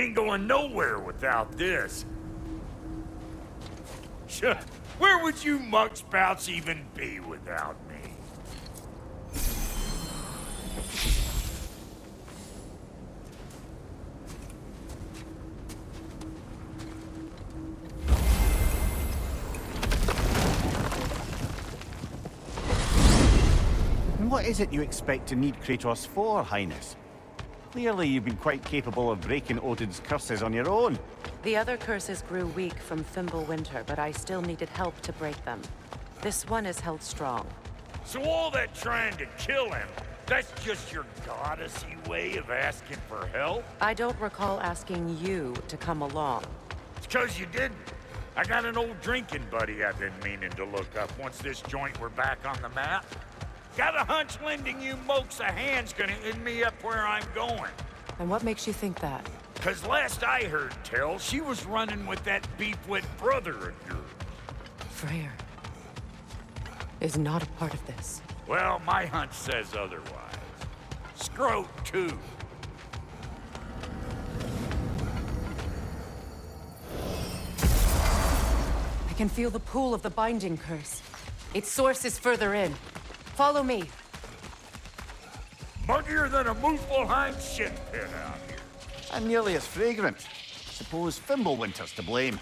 ain't going nowhere without this. Where would you muckspouts even be without me? And what is it you expect to need Kratos for, Highness? Clearly you've been quite capable of breaking Odin's curses on your own. The other curses grew weak from Fimbulwinter, but I still needed help to break them. This one is held strong. So all that trying to kill him, that's just your goddessy way of asking for help? I don't recall asking you to come along. It's 'cause you didn't. I got an old drinking buddy I've been meaning to look up once this joint were back on the map. Got a hunch lending you mokes a hand's gonna end me up where I'm going. And what makes you think that? 'Cause last I heard tell, she was running with that beef-wit brother of yours. Freyr is not a part of this. Well, my hunch says otherwise. Scroat, too. I can feel the pull of the binding curse. Its source is further in. Follow me. Muggier than a Muspelheim shit pit out here. And nearly as fragrant. Suppose Fimbulwinter's to blame.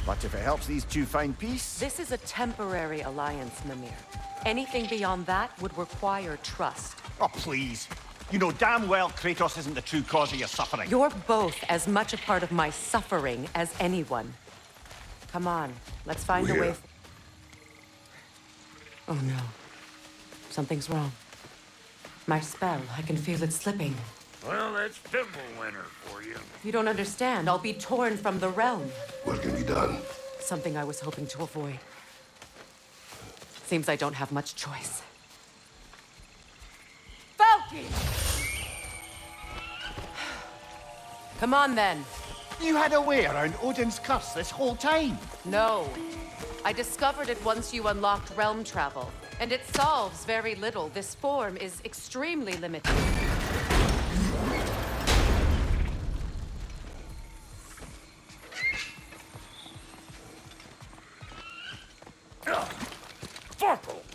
But if it helps these two find peace... This is a temporary alliance, Mimir. Anything beyond that would require trust. Oh, please. You know damn well Kratos isn't the true cause of your suffering. You're both as much a part of my suffering as anyone. Come on, let's find a way. Oh no. Something's wrong. My spell, I can feel it slipping. Well, that's Fimbulwinter for you. You don't understand. I'll be torn from the realm. What can be done? Something I was hoping to avoid. Seems I don't have much choice. Falky! Come on, then. You had a way around Odin's curse this whole time. No. I discovered it once you unlocked realm travel. And it solves very little. This form is extremely limited.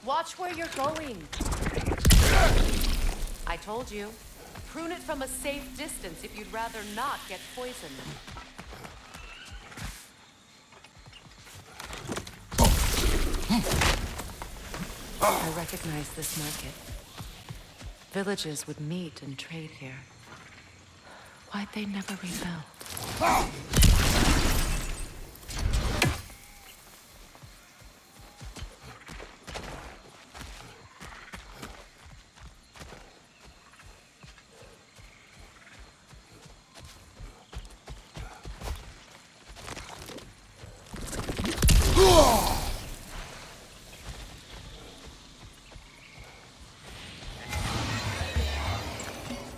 Watch where you're going. I told you. Prune it from a safe distance if you'd rather not get poisoned. I recognize this market. Villages would meet and trade here. Why'd they never rebuild?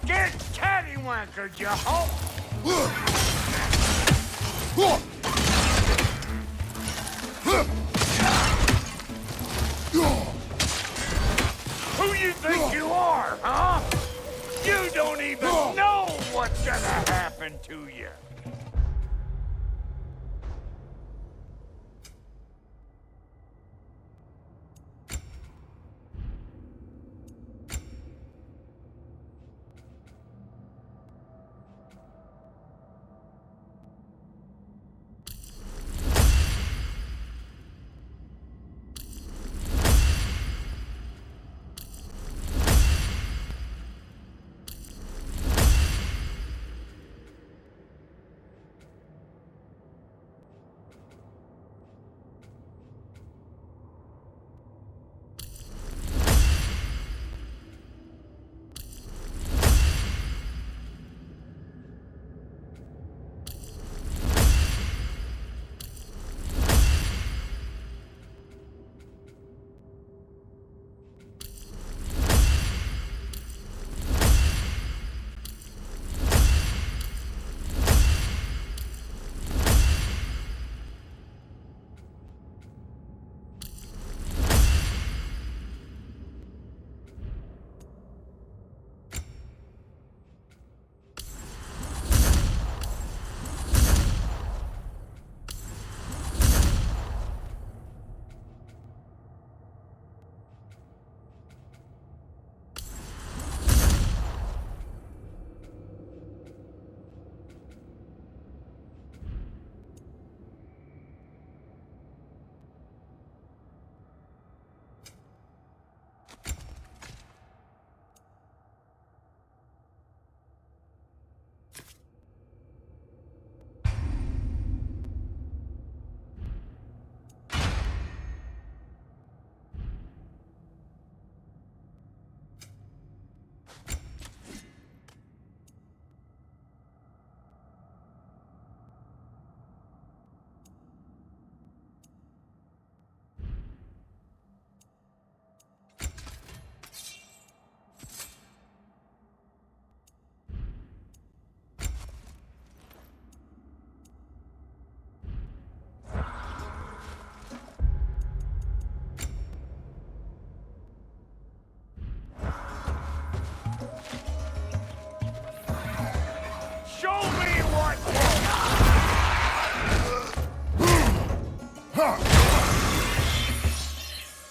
Get cattywankered, you hoe! Who you think you are, huh? You don't even know what's gonna happen to you.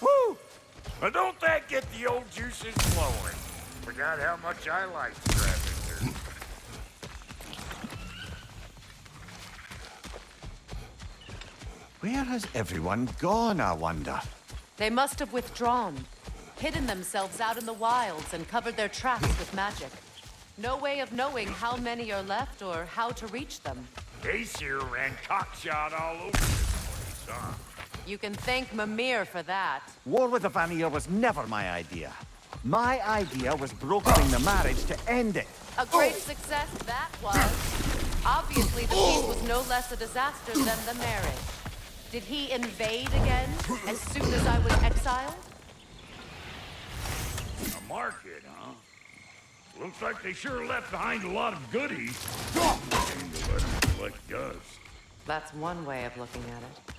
Woo! But don't that get the old juices flowing? Forgot how much I like scrapping dirt. Where has everyone gone, I wonder? They must have withdrawn, hidden themselves out in the wilds and covered their tracks with magic. No way of knowing how many are left or how to reach them. Aesir ran cockshot all over this place, huh? You can thank Mimir for that. War with the Vanir was never my idea. My idea was brokering the marriage to end it. A great success that was. Obviously, the peace was no less a disaster than the marriage. Did he invade again as soon as I was exiled? A market, huh? Looks like they sure left behind a lot of goodies. Aim to let them collect dust. That's one way of looking at it.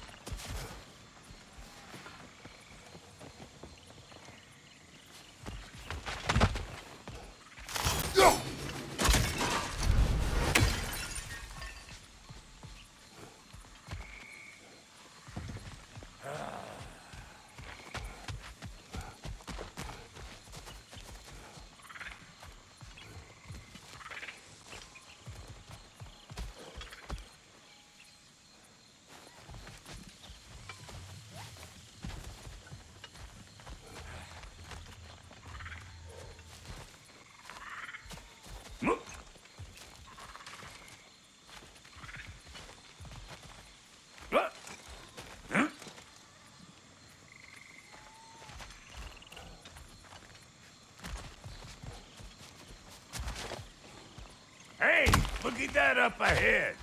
Hey, look at that up ahead.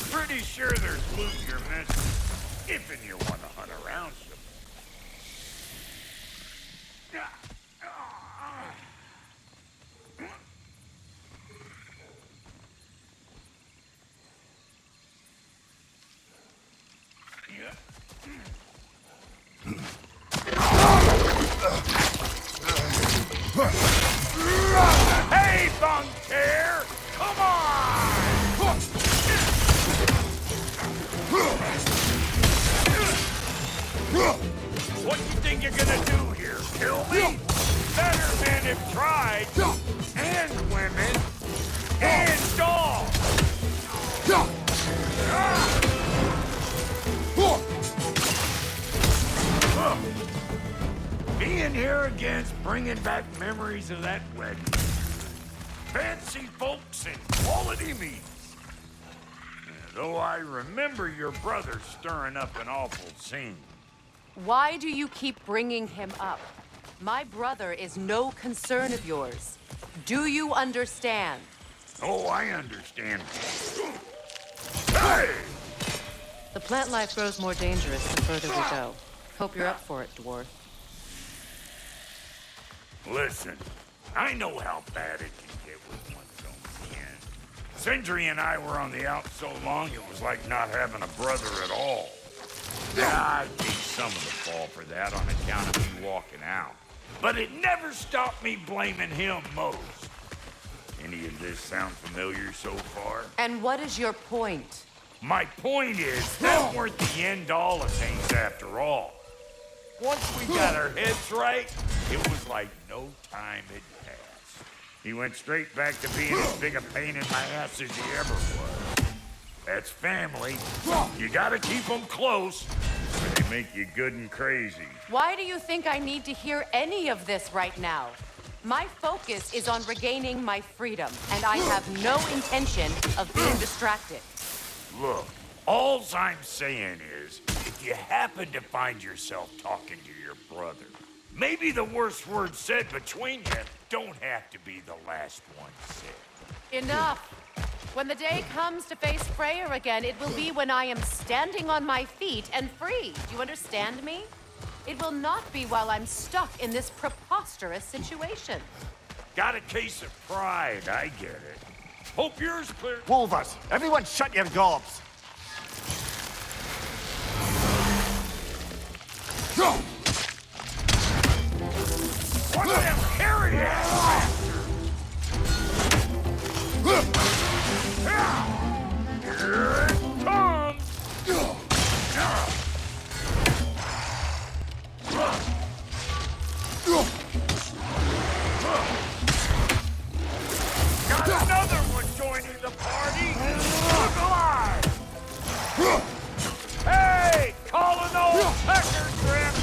Pretty sure there's loot you're missing, if you want to hunt around some. Hey, Bunker! Come on! What you think you're gonna do here? Kill me? Better men have tried. And women. And dogs. Being here again's bringing back memories of that wedding. Fancy folks and quality meats. Though I remember your brother stirring up an awful scene. Why do you keep bringing him up? My brother is no concern of yours. Do you understand? Oh, I understand. Hey! The plant life grows more dangerous the further we go. Hope you're up for it, dwarf. Listen, I know how bad it can get with one's own skin. Sindri and I were on the out so long, it was like not having a brother at all. Yeah, I take some of the fall for that on account of me walking out. But it never stopped me blaming him most. Any of this sound familiar so far? And what is your point? My point is, that weren't the end-all of things after all. Once we got our heads right, it was like no time had passed. He went straight back to being as big a pain in my ass as he ever was. That's family. You gotta keep them close, or they make you good and crazy. Why do you think I need to hear any of this right now? My focus is on regaining my freedom, and I have no intention of being distracted. Look, alls I'm saying is, if you happen to find yourself talking to your brother, maybe the worst words said between you don't have to be the last one said. Enough! When the day comes to face Freyr again, it will be when I am standing on my feet and free. Do you understand me? It will not be while I'm stuck in this preposterous situation. Got a case of pride, I get it. Hope yours clear. Wolvers, everyone shut your gobs! What them carry ass? Here it comes! Got another one joining the party! Look alive! Hey! Call an old pecker trip!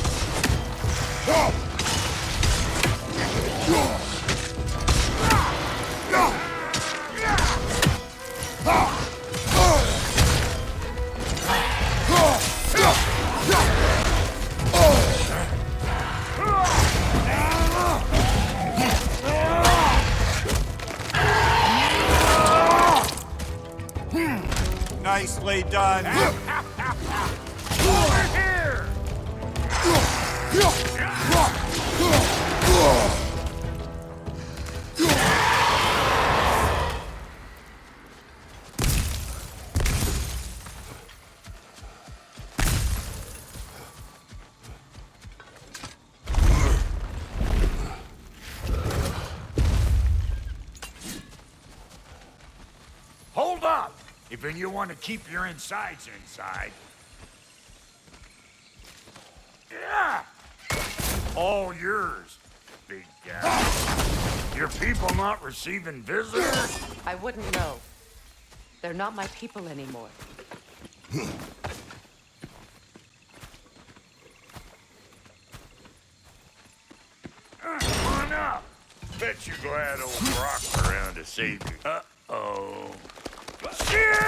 Nicely done. Over here! Hold up! If you want to keep your insides inside. Yeah! All yours, big guy. Your people not receiving visitors? I wouldn't know. They're not my people anymore. Come on up. Bet you're glad old Brock's around to save you. Uh-oh. Shit!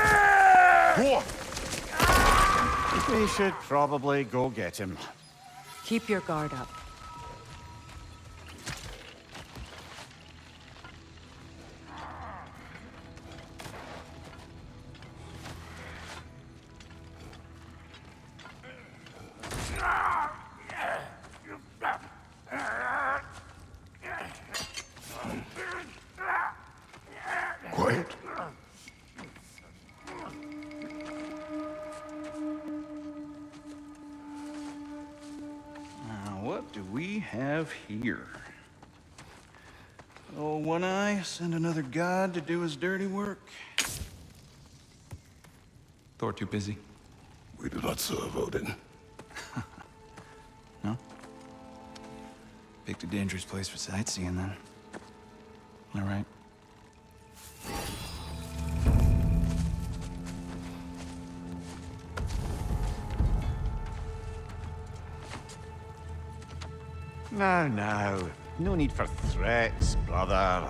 We should probably go get him. Keep your guard up. Quiet. What do we have here? Oh, One Eye, send another god to do his dirty work. Thor too busy. We do not serve Odin. No? Picked a dangerous place for sightseeing, then. All right. Now. No need for threats, brother.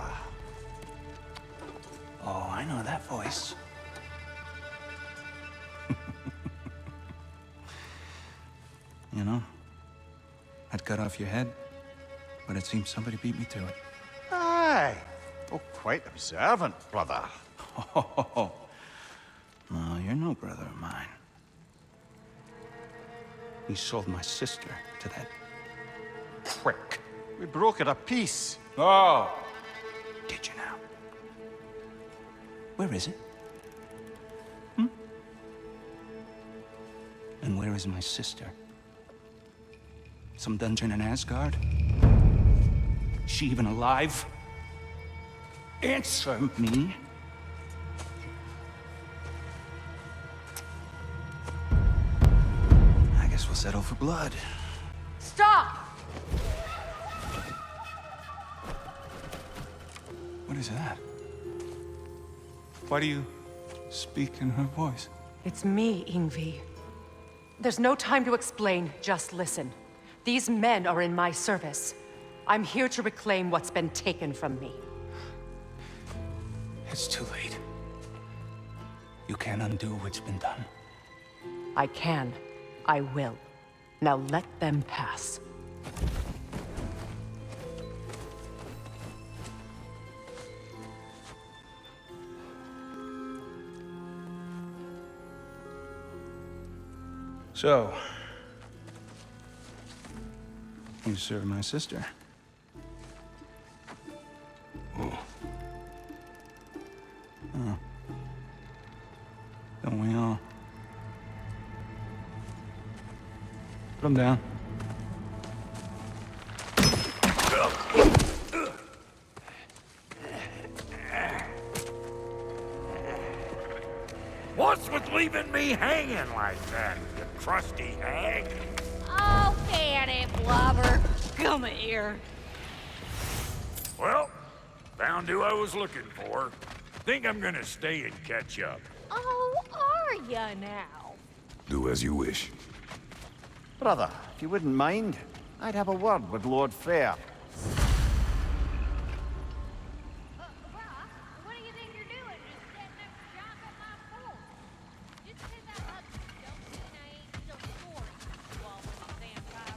Oh, I know that voice. You know, I'd cut off your head, but it seems somebody beat me to it. Aye. Oh, quite observant, brother. Oh, no, you're no brother of mine. You sold my sister to that prick. We broke it a piece. Oh! Did you now? Where is it? And where is my sister? Some dungeon in Asgard? Is she even alive? Answer me. I guess we'll settle for blood. Stop! What is that? Why do you speak in her voice? It's me, Ingvi. There's no time to explain, just listen. These men are in my service. I'm here to reclaim what's been taken from me. It's too late. You can't undo what's been done. I can. I will. Now let them pass. So, you served my sister. Oh. Don't we all? Put him down. What's with leaving me hanging like that, you crusty hag? Oh, can it, blubber. Come here. Well, found who I was looking for. Think I'm gonna stay and catch up. Oh, are ya now? Do as you wish. Brother, if you wouldn't mind, I'd have a word with Lord Freyr. Brock, what do you think you're doing? Just setting up shop at my fort? Just 'cause I love you don't mean I ain't still sorry, swallowing the vampire.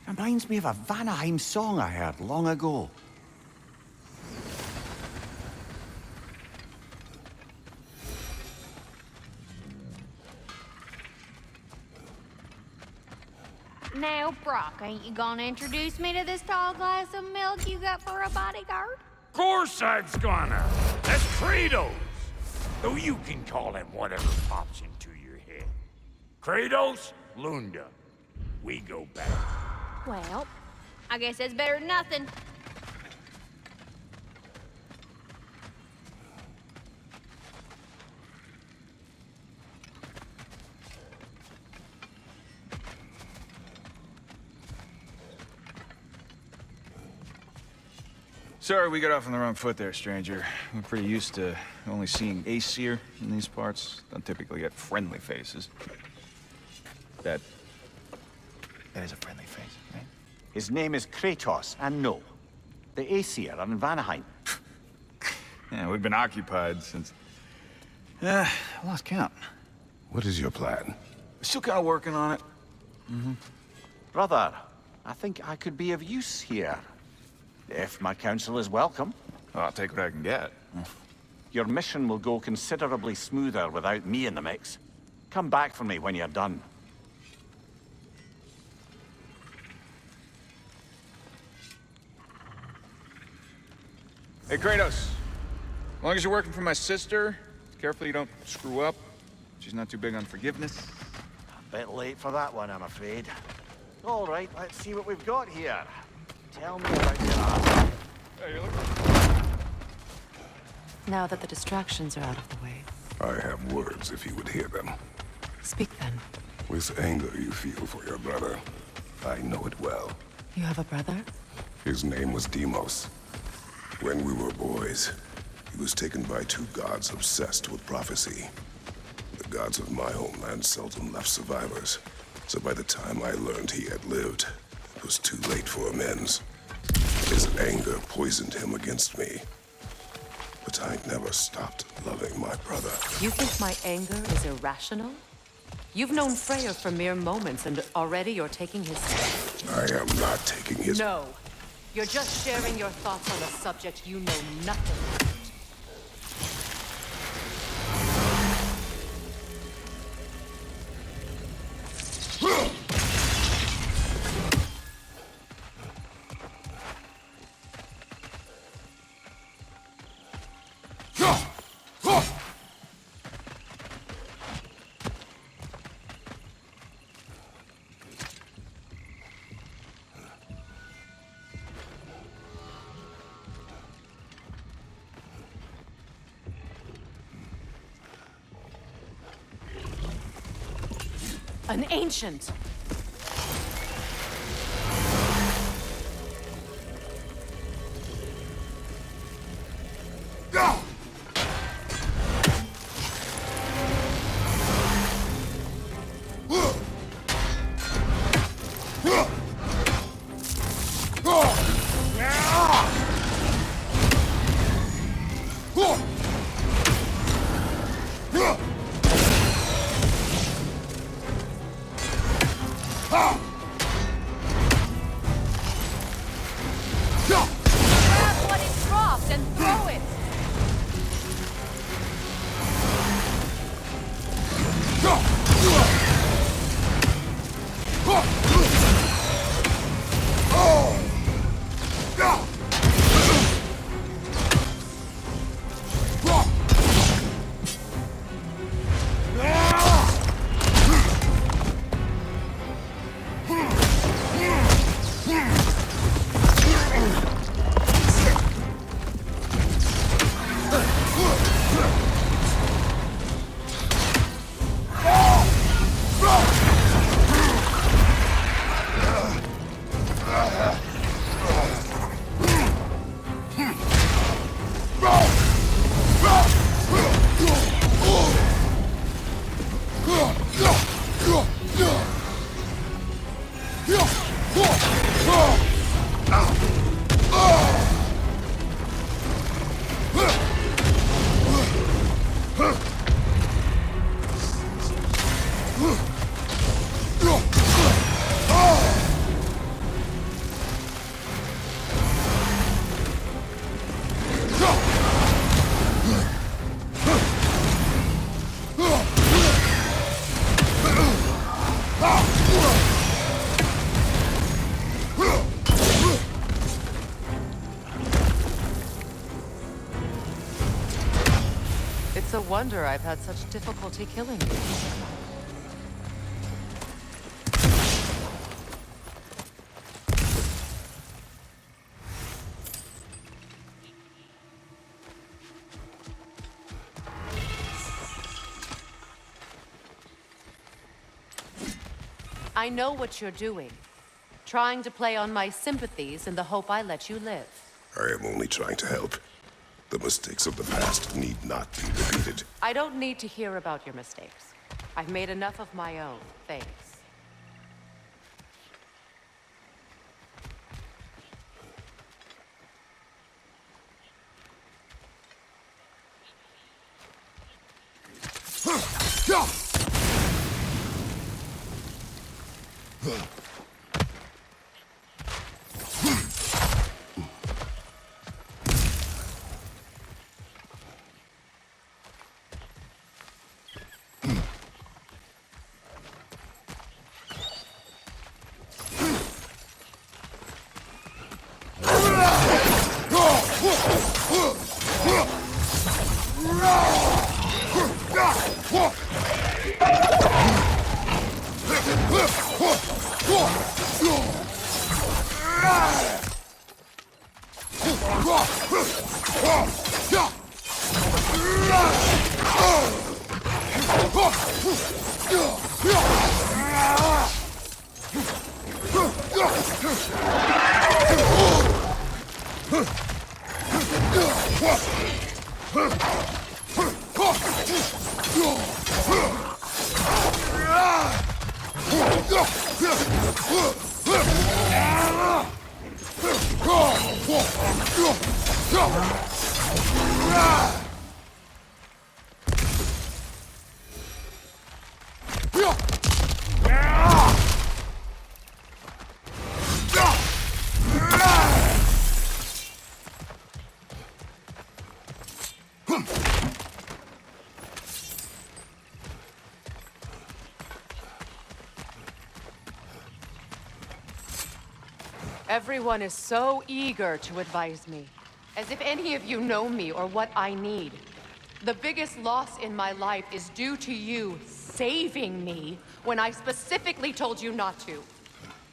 Reminds me of a Vanaheim song I heard long ago. Now, Brock, ain't you gonna introduce me to this tall glass of milk you got for a bodyguard? Of course I was gonna. That's Kratos. Though you can call him whatever pops into your head. Kratos, Lunda. We go back. Well, I guess that's better than nothing. Sorry we got off on the wrong foot there, stranger. We're pretty used to only seeing Aesir in these parts. Don't typically get friendly faces. That is a friendly face, right? His name is Kratos, and no, the Aesir are in Vanaheim. Yeah, we've been occupied since... I lost count. What is your plan? Still kind of working on it. Brother, I think I could be of use here. If my counsel is welcome. Well, I'll take what I can get. Your mission will go considerably smoother without me in the mix. Come back for me when you're done. Hey, Kratos. As long as you're working for my sister, careful you don't screw up. She's not too big on forgiveness. A bit late for that one, I'm afraid. All right, let's see what we've got here. Tell me about your ass. Hey, you look... Now that the distractions are out of the way, I have words if you would hear them. speak then. With anger you feel for your brother, I know it well. You have a brother? His name was Deimos. When we were boys, he was taken by two gods obsessed with prophecy. The gods of my homeland seldom left survivors, so by the time I learned he had lived, it was too late for amends. His anger poisoned him against me. But I never stopped loving my brother. You think my anger is irrational? You've known Freyr for mere moments, and already you're taking his side. I am not taking his... No. You're just sharing your thoughts on a subject you know nothing about. An ancient. It's a wonder I've had such difficulty killing you. I know what you're doing. Trying to play on my sympathies in the hope I let you live. I am only trying to help. The mistakes of the past need not be repeated. I don't need to hear about your mistakes. I've made enough of my own, thanks. Everyone is so eager to advise me, as if any of you know me or what I need. The biggest loss in my life is due to you saving me when I specifically told you not to.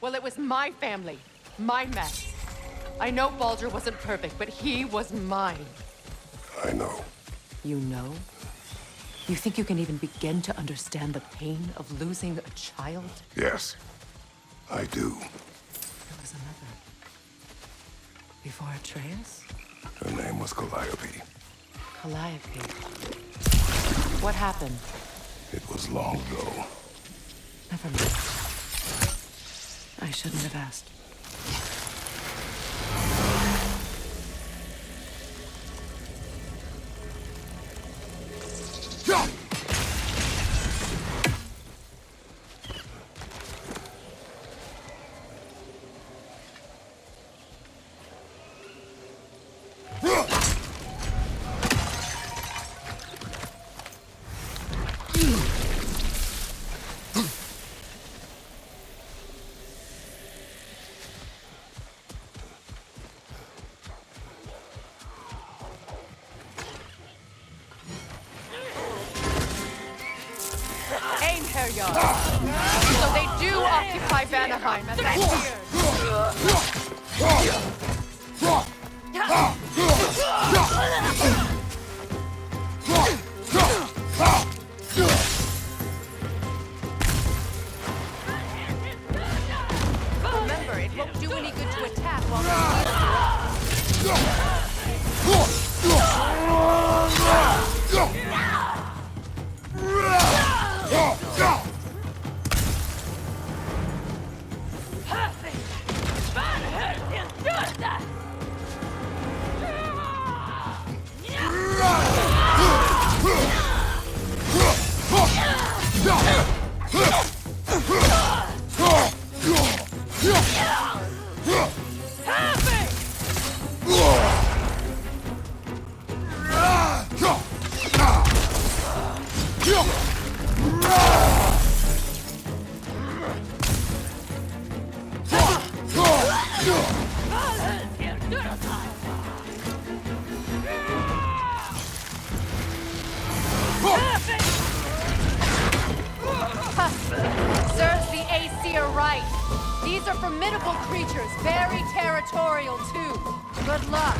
Well, it was my family, my mess. I know Baldur wasn't perfect, but he was mine. I know. You know? You think you can even begin to understand the pain of losing a child? Yes, I do. There was another. Before Atreus? Her name was Calliope. Calliope. What happened? It was long ago. Never mind. I shouldn't have asked. So they do occupy Vanaheim, as I Remember, it won't do any good to attack while serves the Aesir right. These are formidable creatures, very territorial too. Good luck.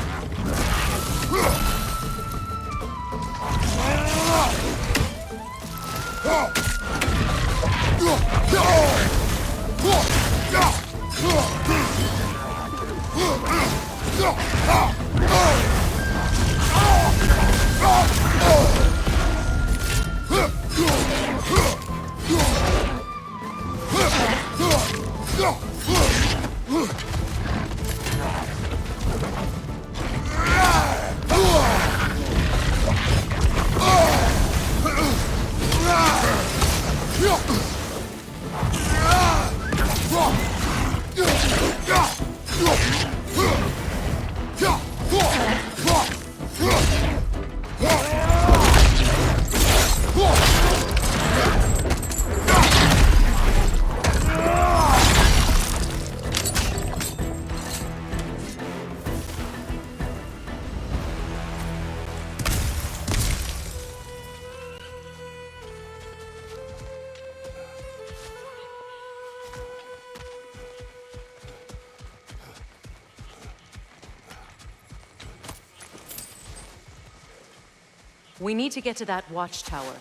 We need to get to that watchtower.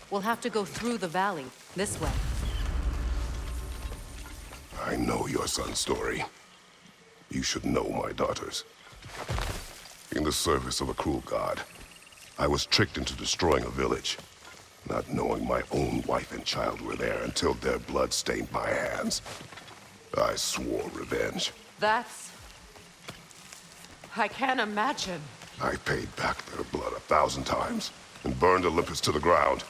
We'll have to go through the valley, this way. I know your son's story. You should know my daughter's. In the service of a cruel god, I was tricked into destroying a village, not knowing my own wife and child were there until their blood stained my hands. I swore revenge. That's... I can't imagine. I paid back their blood 1,000 times and burned Olympus to the ground.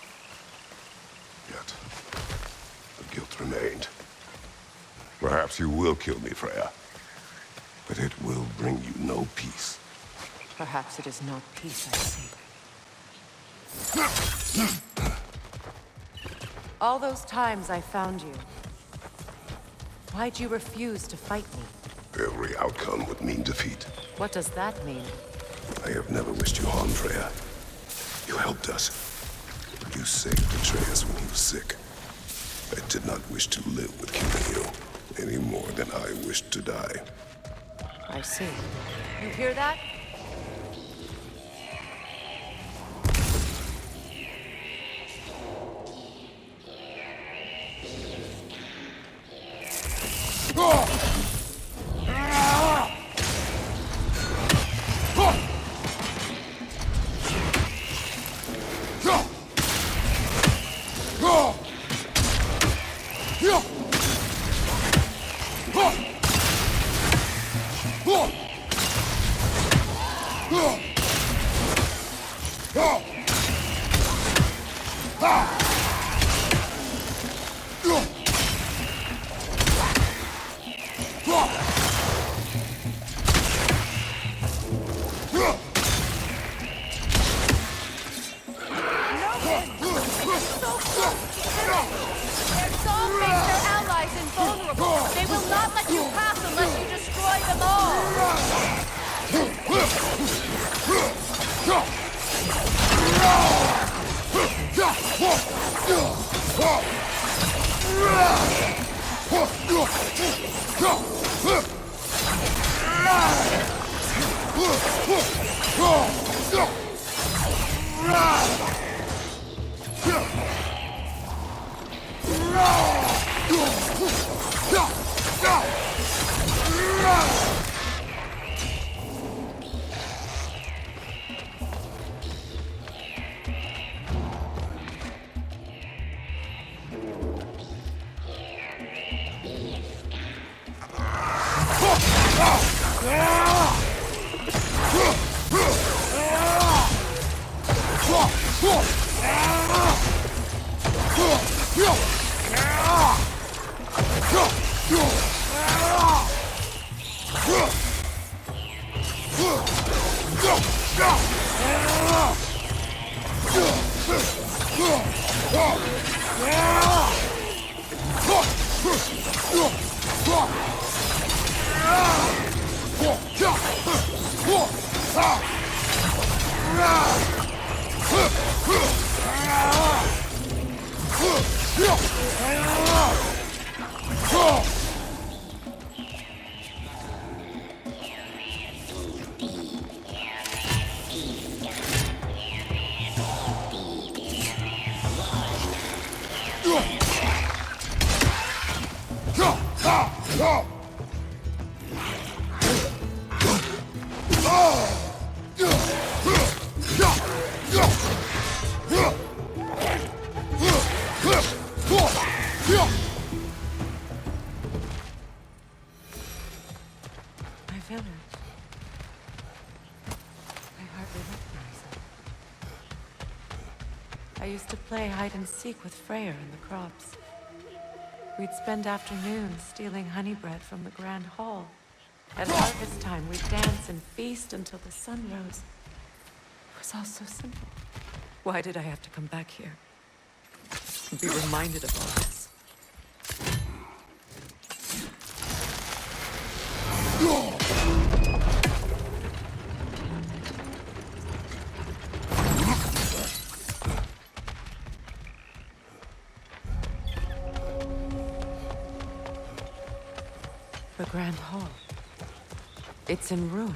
Yet, the guilt remained. Perhaps you will kill me, Freya, but it will bring you no peace. Perhaps it is not peace I seek. All those times I found you, why'd you refuse to fight me? Every outcome would mean defeat. What does that mean? I have never wished you harm, Freya. You helped us. You saved Atreus when he was sick. I did not wish to live with killing you, any more than I wished to die. I see. You hear that? Their song makes their allies invulnerable. They will not let you pass unless you destroy them all. My village. I hardly recognize it. I used to play hide and seek with Freyr in the crops. We'd spend afternoons stealing honey bread from the Grand Hall. At harvest time, we'd dance and feast until the sun rose. It was all so simple. Why did I have to come back here? And be reminded of all this? The Grand Hall. It's in ruin.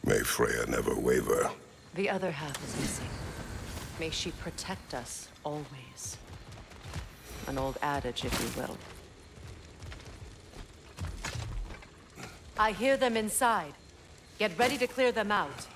May Freya never waver. The other half is missing. May she protect us always. An old adage, if you will. I hear them inside. Get ready to clear them out.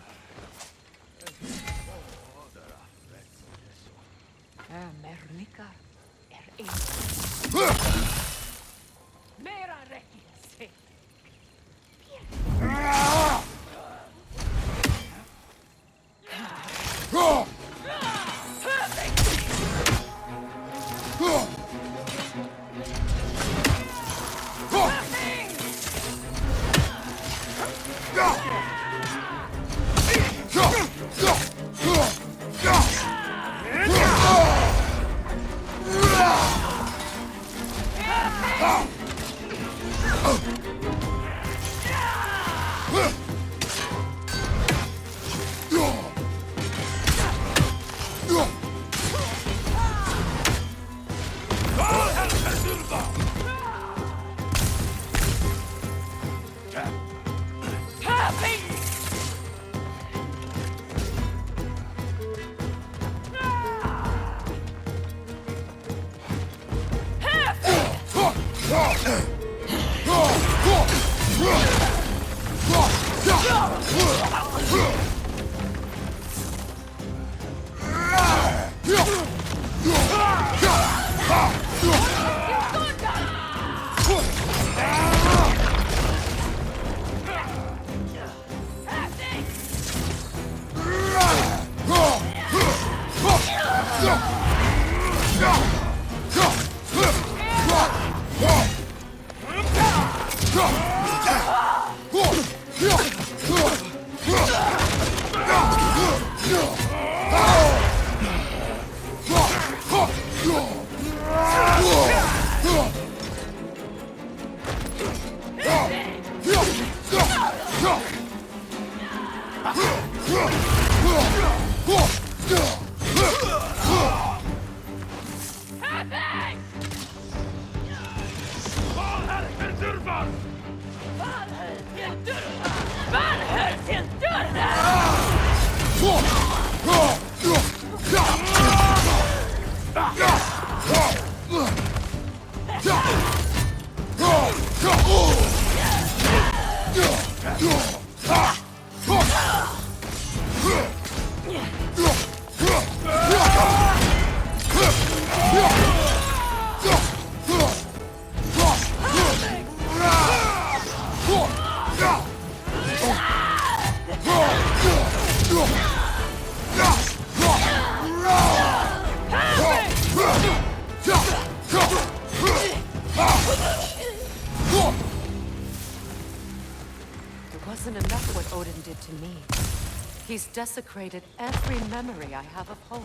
He's desecrated every memory I have of home.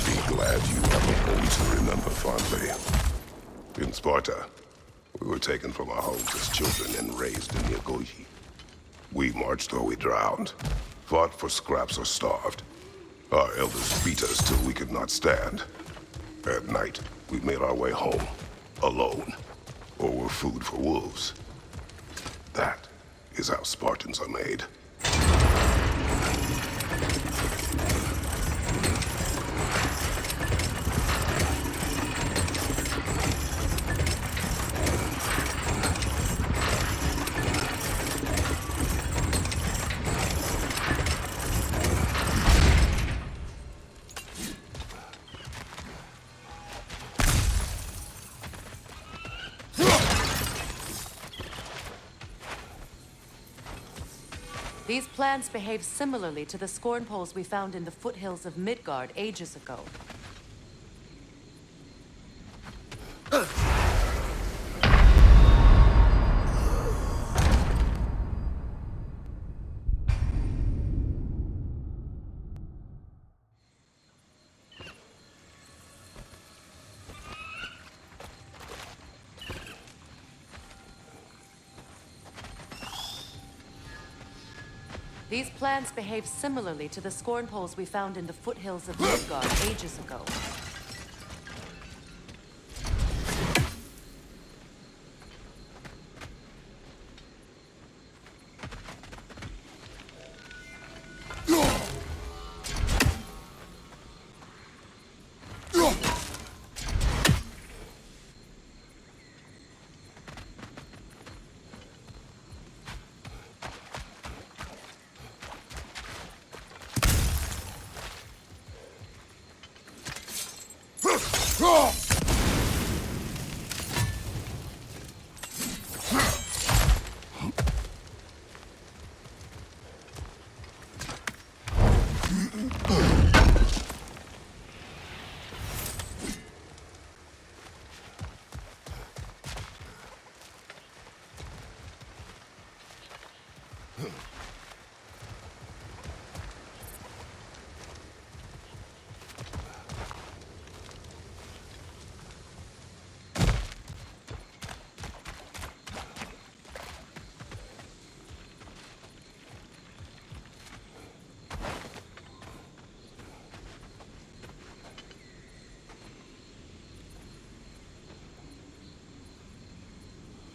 Be glad you have a home to remember fondly. In Sparta, we were taken from our homes as children and raised in Yagoji. We marched or we drowned, fought for scraps or starved. Our elders beat us till we could not stand. At night, we made our way home, alone, or were food for wolves. That is how Spartans are made. These plants behave similarly to the scorn poles we found in the foothills of Midgard ages ago. These plants behave similarly to the scorn poles we found in the foothills of Midgard ages ago.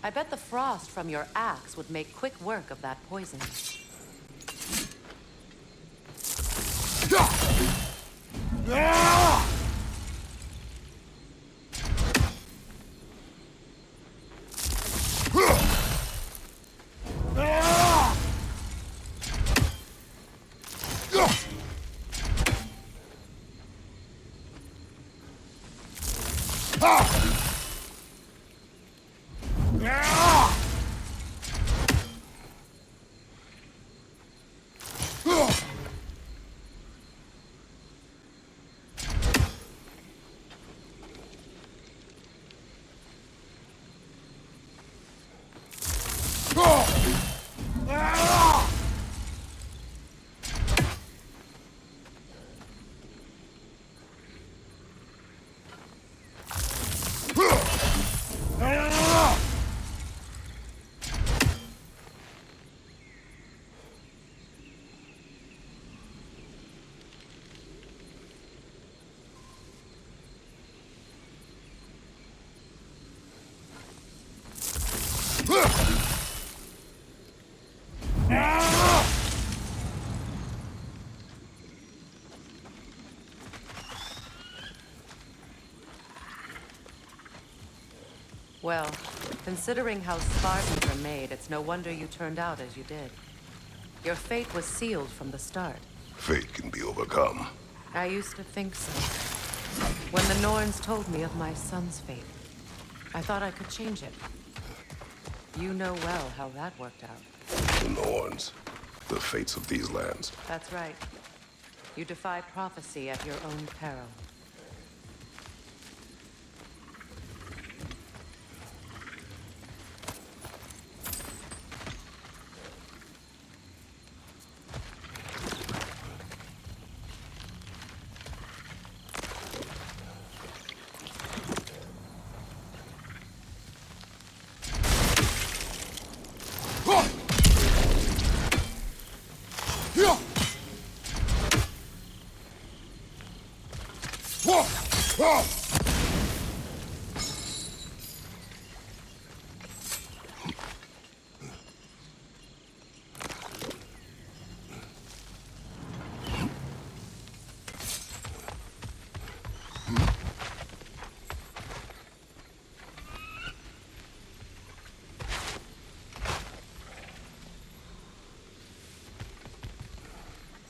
I bet the frost from your axe would make quick work of that poison. Well, considering how Spartans are made, it's no wonder you turned out as you did. Your fate was sealed from the start. Fate can be overcome. I used to think so. When the Norns told me of my son's fate, I thought I could change it. You know well how that worked out. The Norns. The fates of these lands. That's right. You defy prophecy at your own peril.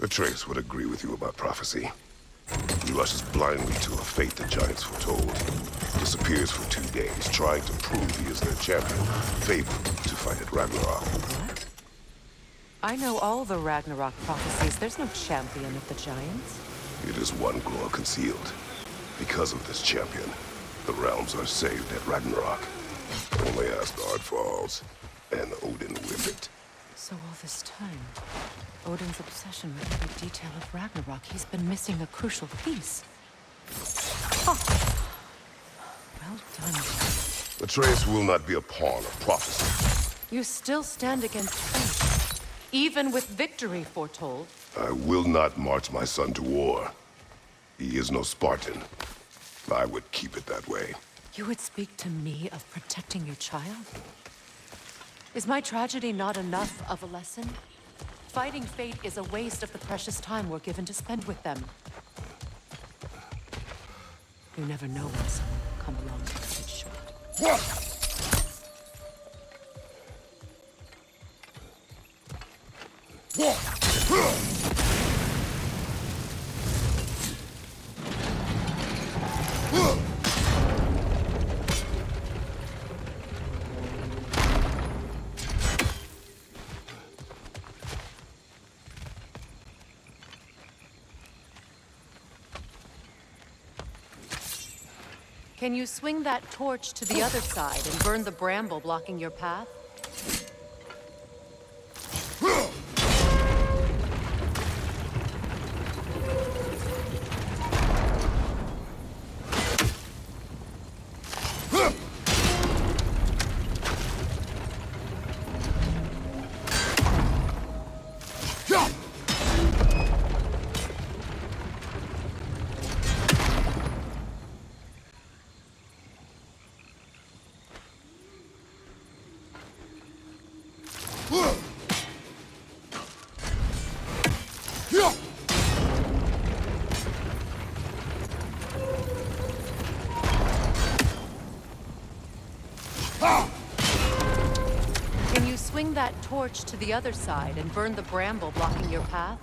Atreus would agree with you about prophecy. He rushes blindly to a fate the giants foretold. Disappears for 2 days, trying to prove he is their champion, favored to fight at Ragnarok. What? I know all the Ragnarok prophecies. There's no champion of the giants. It is one glow concealed. Because of this champion, the realms are saved at Ragnarok. Only Asgard falls, and Odin with it. So all this time, Odin's obsession with every detail of Ragnarok, he's been missing a crucial piece. Oh. Well done. Atreus will not be a pawn of prophecy. You still stand against fate, even with victory foretold. I will not march my son to war. He is no Spartan. I would keep it that way. You would speak to me of protecting your child? Is my tragedy not enough of a lesson? Fighting fate is a waste of the precious time we're given to spend with them. You never know when someone will come along to cut it short. Can you swing that torch to the other side and burn the bramble blocking your path? Can you swing that torch to the other side and burn the bramble blocking your path?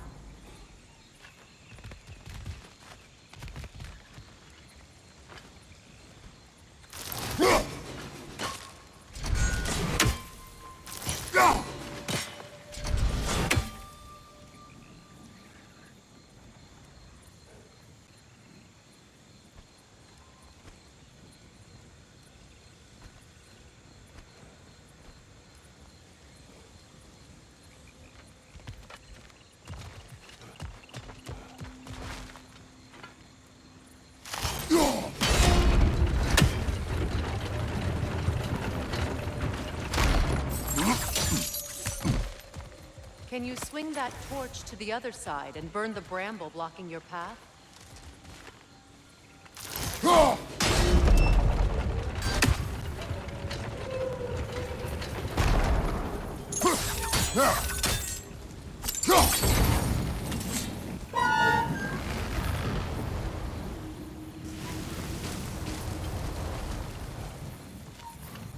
Can you swing that torch to the other side and burn the bramble blocking your path?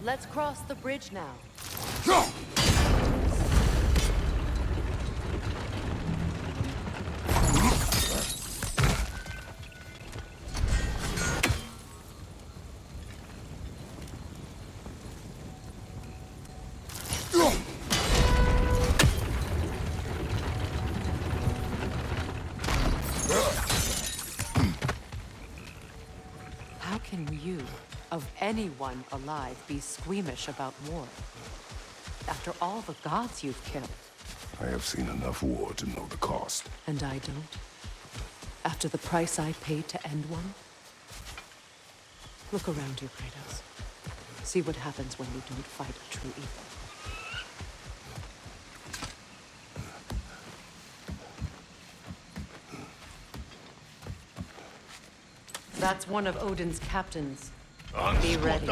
Let's cross the bridge now. How can you, of anyone alive, be squeamish about war? After all the gods you've killed. I have seen enough war to know the cost. And I don't? After the price I paid to end one? Look around you, Kratos. See what happens when you don't fight a true evil. That's one of Odin's captains. Be ready.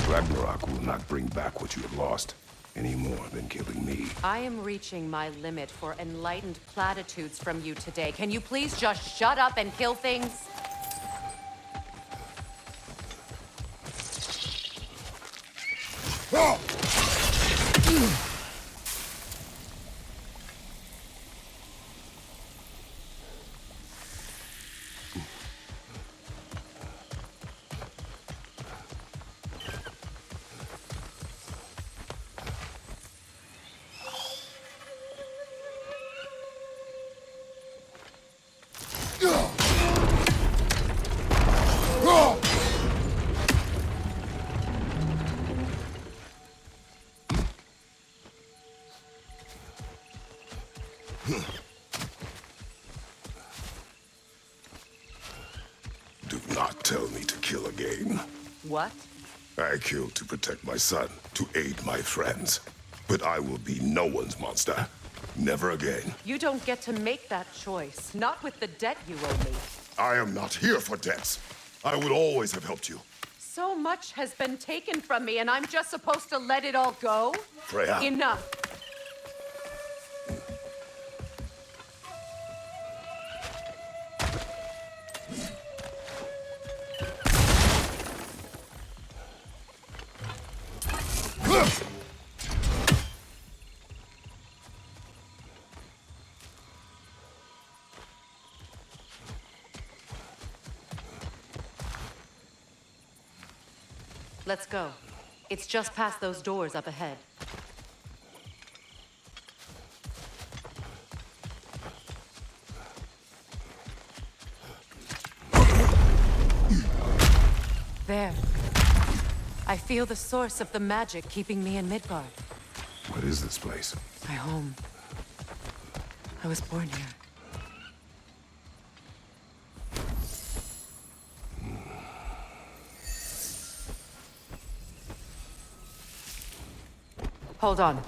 Ragnarok will not bring back what you have lost, any more than killing me. I am reaching my limit for enlightened platitudes from you today. Can you please just shut up and kill things? Do not tell me to kill again. What? I killed to protect my son, to aid my friends. But I will be no one's monster. Never again. You don't get to make that choice. Not with the debt you owe me. I am not here for debts. I would always have helped you. So much has been taken from me, and I'm just supposed to let it all go? Freya. Enough. Let's go. It's just past those doors up ahead. There. I feel the source of the magic keeping me in Midgard. What is this place? My home. I was born here. Hold on.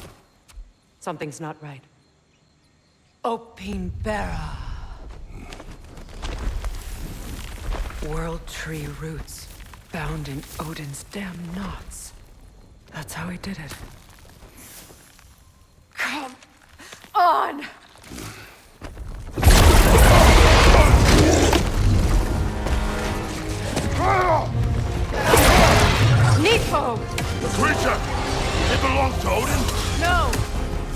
Something's not right. Opinbera. World Tree roots, bound in Odin's damn knots. That's how he did it. Come on! Nepo! The creature! It belongs to Odin? No!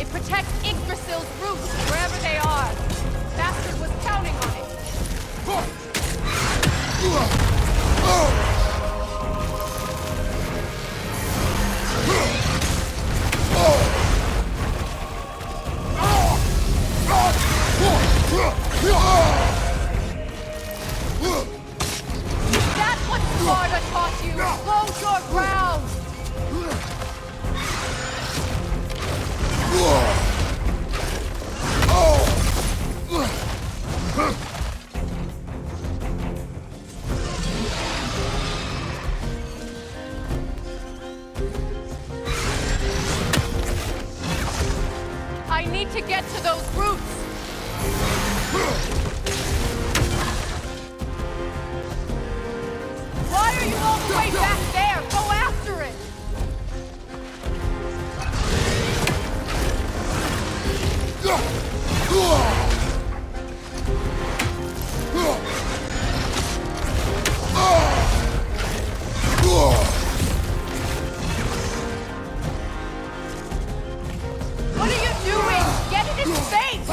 It protects Yggdrasil's roots wherever they are. Bastard was counting on it. That's what Sparta taught you! Close your ground! I need to get to those roots! Why are you all the way back there? Go after it! What are you doing? Get it in space!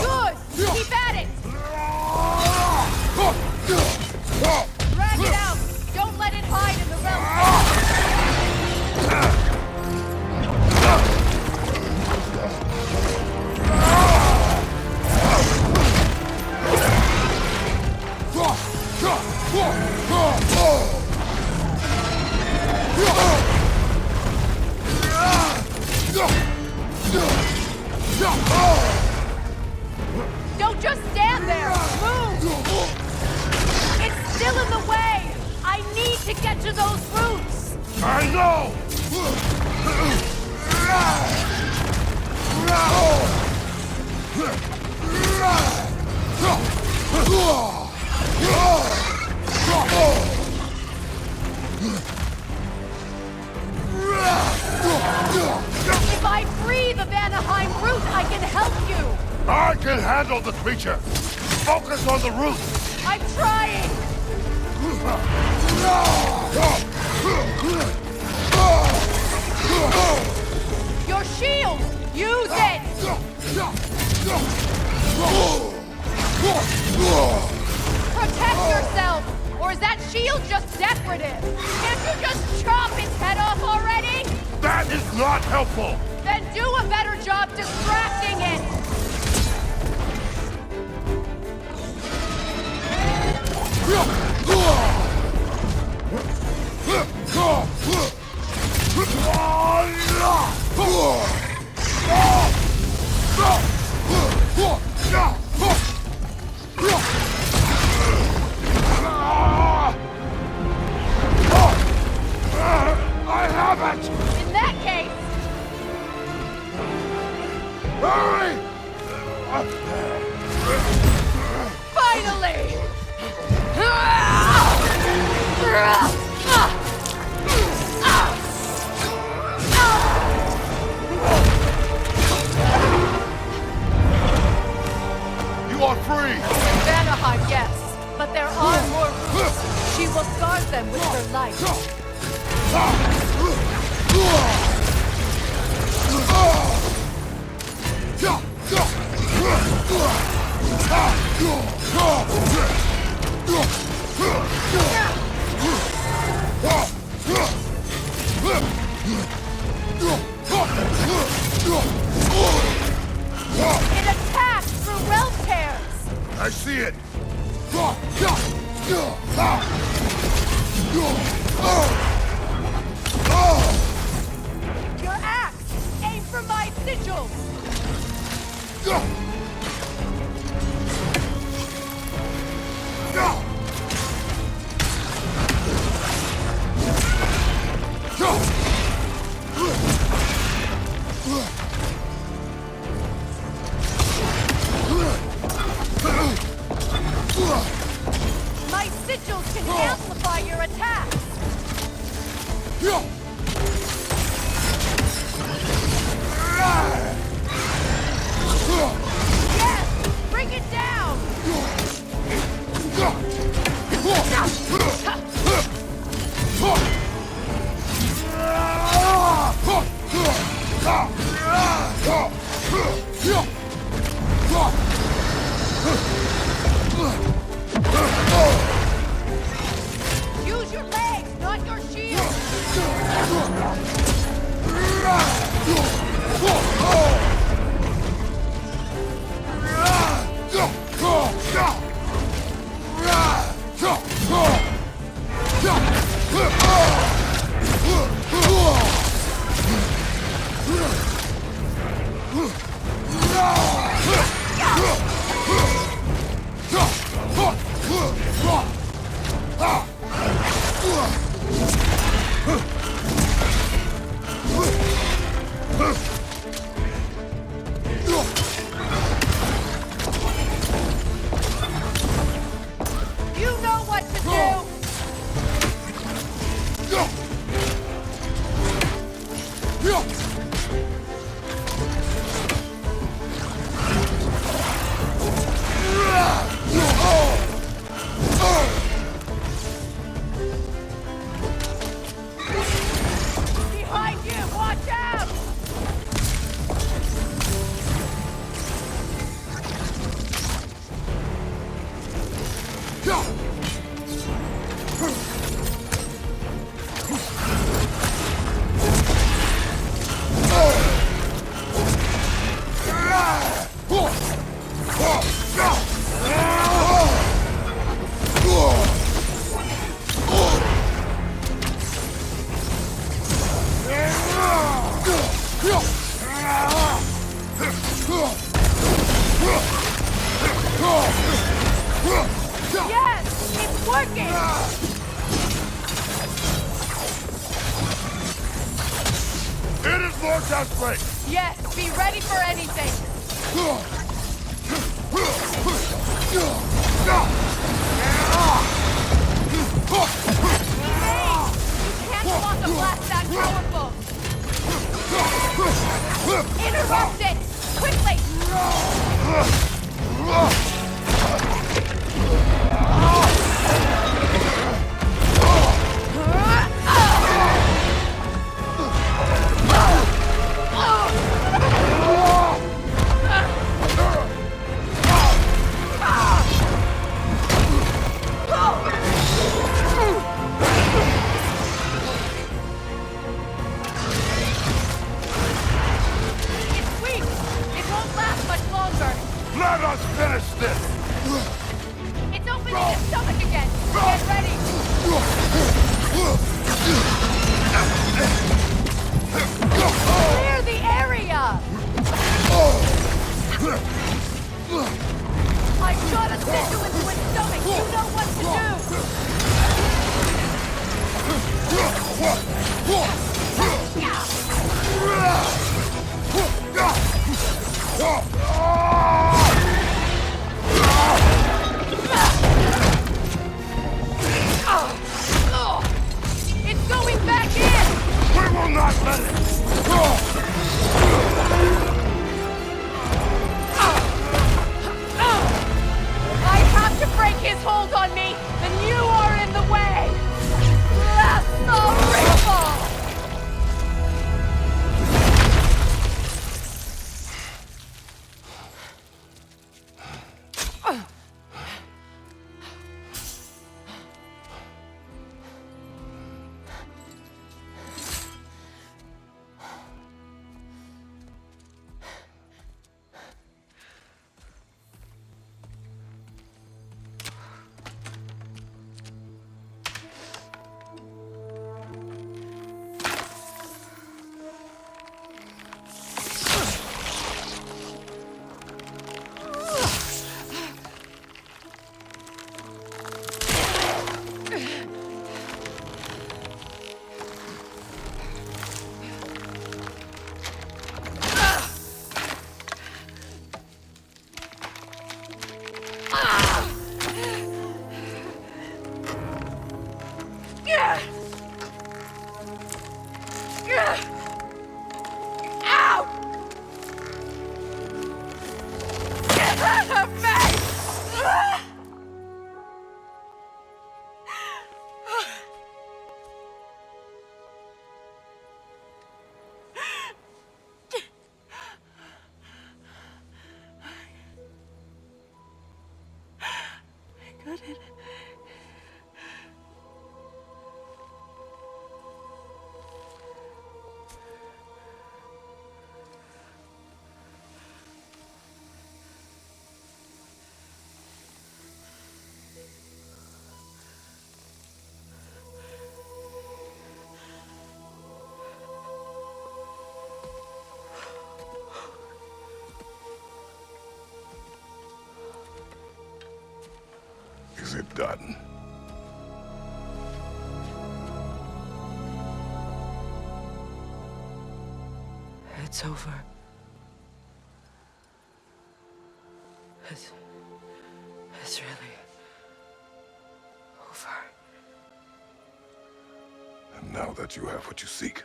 Good! Keep at it! Drag it out! Don't let it hide in the realm! Don't just stand there! Move! It's still in the way! I need to get to those roots! I know! If I free the Vanaheim root, I can help you! I can handle the creature! Focus on the root! I'm trying! Your shield! Use it! Protect yourself! Or is that shield just decorative? Can't you just chop its head off already? That is not helpful! Then do a better job distracting it! I have it! In that case, Hurry! finally! You are free! Vanaheim, yes, but there are more roots. She will guard them with her light. It attacks through realm tears. I see it! Your axe! Aim for my sigils! your legs, not your shield! You know what to do! Behind you! Watch out! Yes! It's working! It is more desperate! Yes, be ready for anything! You can't block a blast that powerful! Interrupt it! Quickly! It's weak! It won't last much longer! Let us finish this! It's opening its stomach again! Get ready! Clear the area! I shot a signal into its stomach! You know what to do! It's going back in! We will not let it! I have to break his hold on me, and you are in the way! Blast the ripple! Is it done? It's over. It's really over. And now that you have what you seek,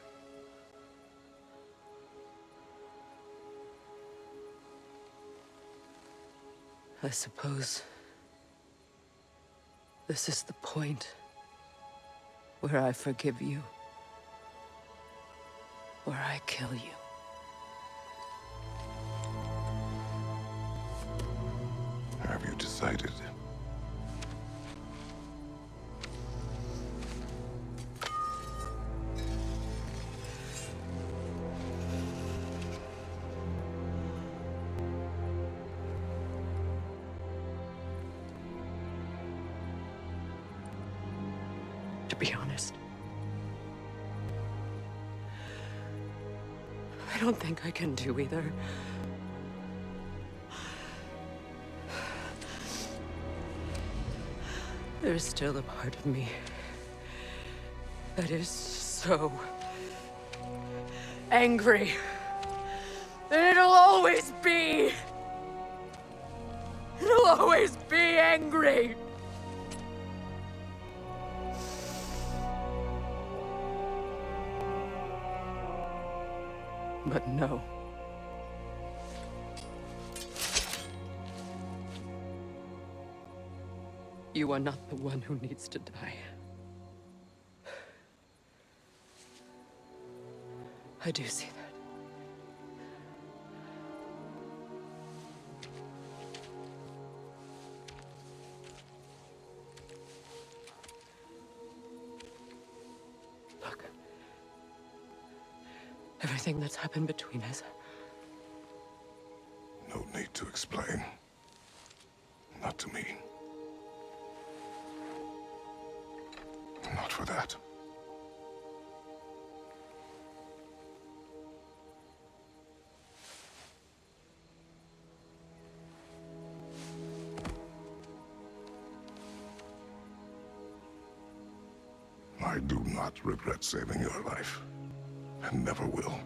I suppose this is the point where I forgive you, or I kill you. have you decided? To be honest, I don't think I can do either. There's still a part of me that is so angry. And it'll always be. It'll always be angry. But no. You are not the one who needs to die. I do see that. Look. Everything that's happened between us. No need to explain. Not to me. Not for that. I do not regret saving your life, and never will.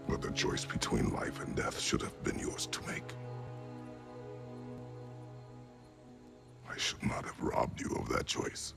But the choice between life and death should have been yours to make. I should not have robbed you of that choice.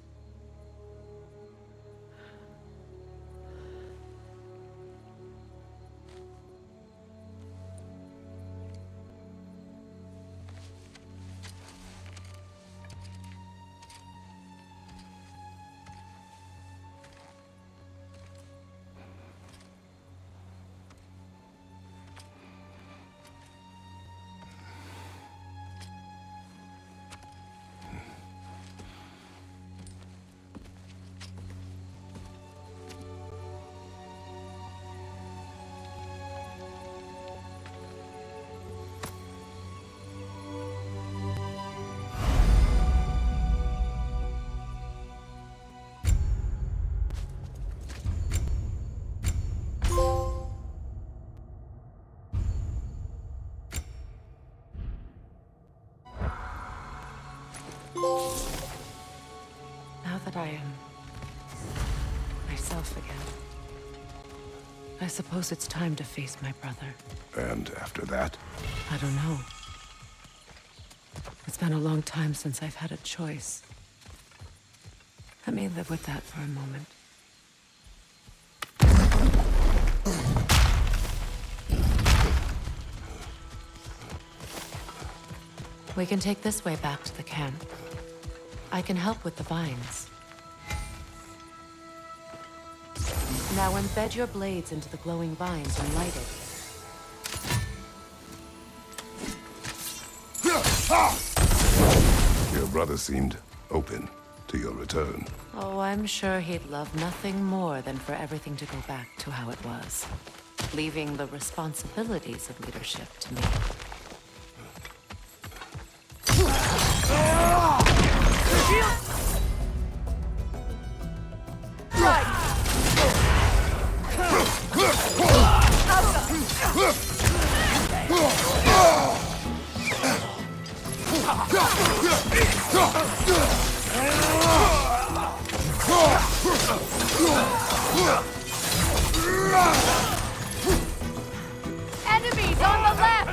Now that I am myself again, I suppose it's time to face my brother. And after that? I don't know. It's been a long time since I've had a choice. Let me live with that for a moment. We can take this way back to the camp. I can help with the vines. Now embed your blades into the glowing vines and light it. Your brother seemed open to your return. Oh, I'm sure he'd love nothing more than for everything to go back to how it was, leaving the responsibilities of leadership to me. Enemies on the left!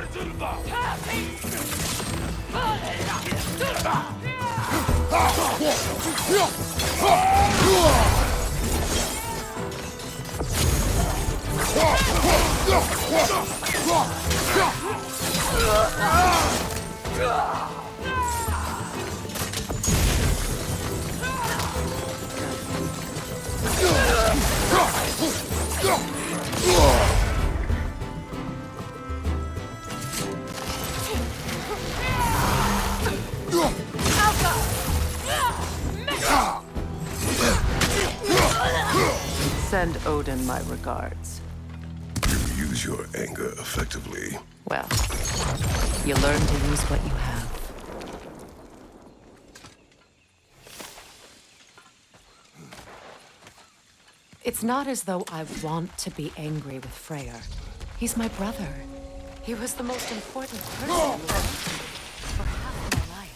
Send Odin my regards. You use your anger effectively. Well, you learn to use what you have. It's not as though I want to be angry with Freyr. He's my brother. He was the most important person in my life for half my life.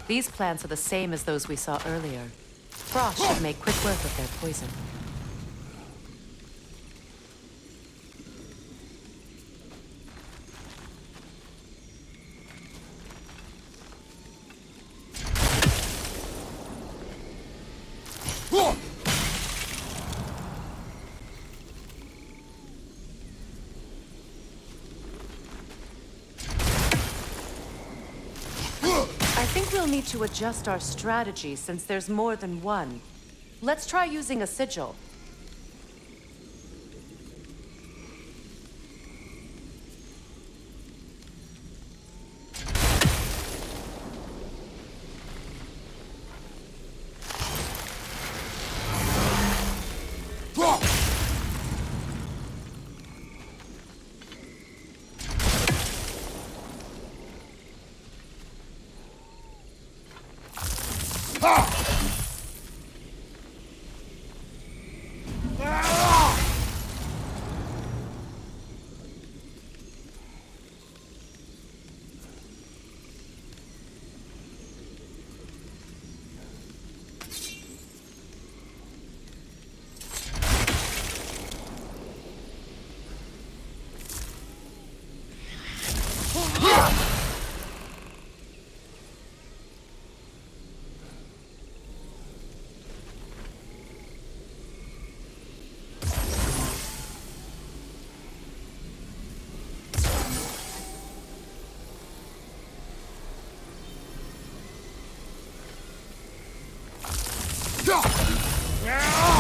These plants are the same as those we saw earlier. Frost should make quick work of their poison. I think we'll need to adjust our strategy since there's more than one. Let's try using a sigil.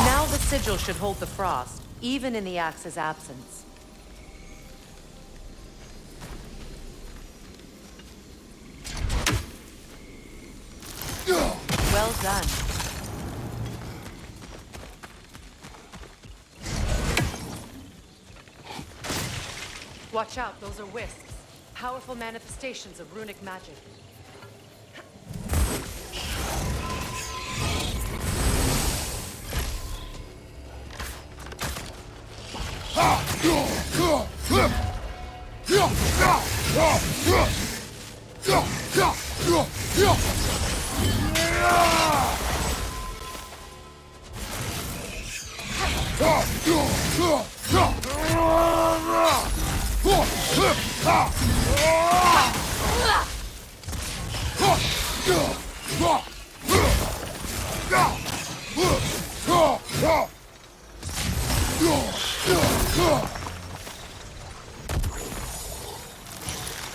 Now the sigil should hold the frost, even in the axe's absence. Well done. Watch out, those are wisps. Powerful manifestations of runic magic.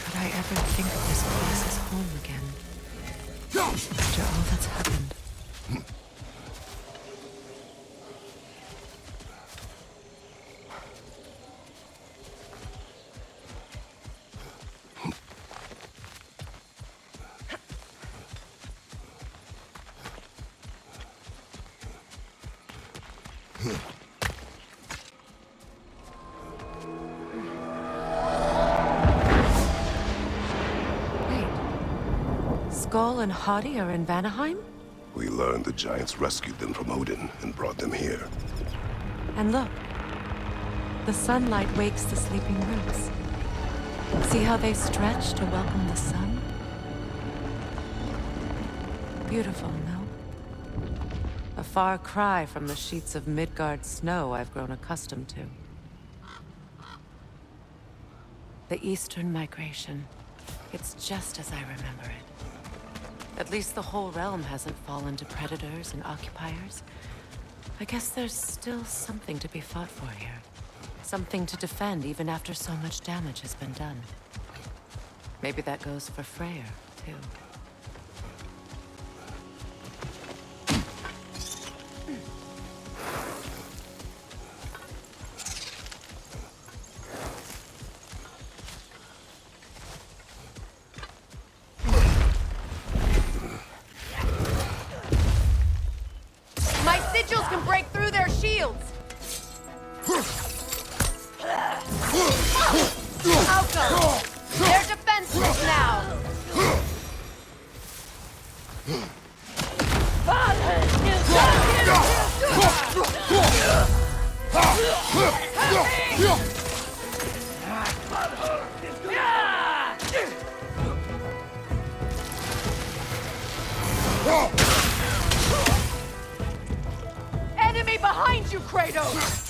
Could I ever think of this place as home again? After all that's happened. Wait. Skull and Hadi are in Vanaheim? We learned the giants rescued them from Odin and brought them here. And look, the sunlight wakes the sleeping roots. See how they stretch to welcome the sun? Beautiful, no? A far cry from the sheets of Midgard snow I've grown accustomed to. The Eastern Migration. It's just as I remember it. At least the whole realm hasn't fallen to predators and occupiers. I guess there's still something to be fought for here. Something to defend even after so much damage has been done. Maybe that goes for Freyr, too. My sigils can break through their shields! Outcome! They're defenseless now! Enemy behind you, Kratos!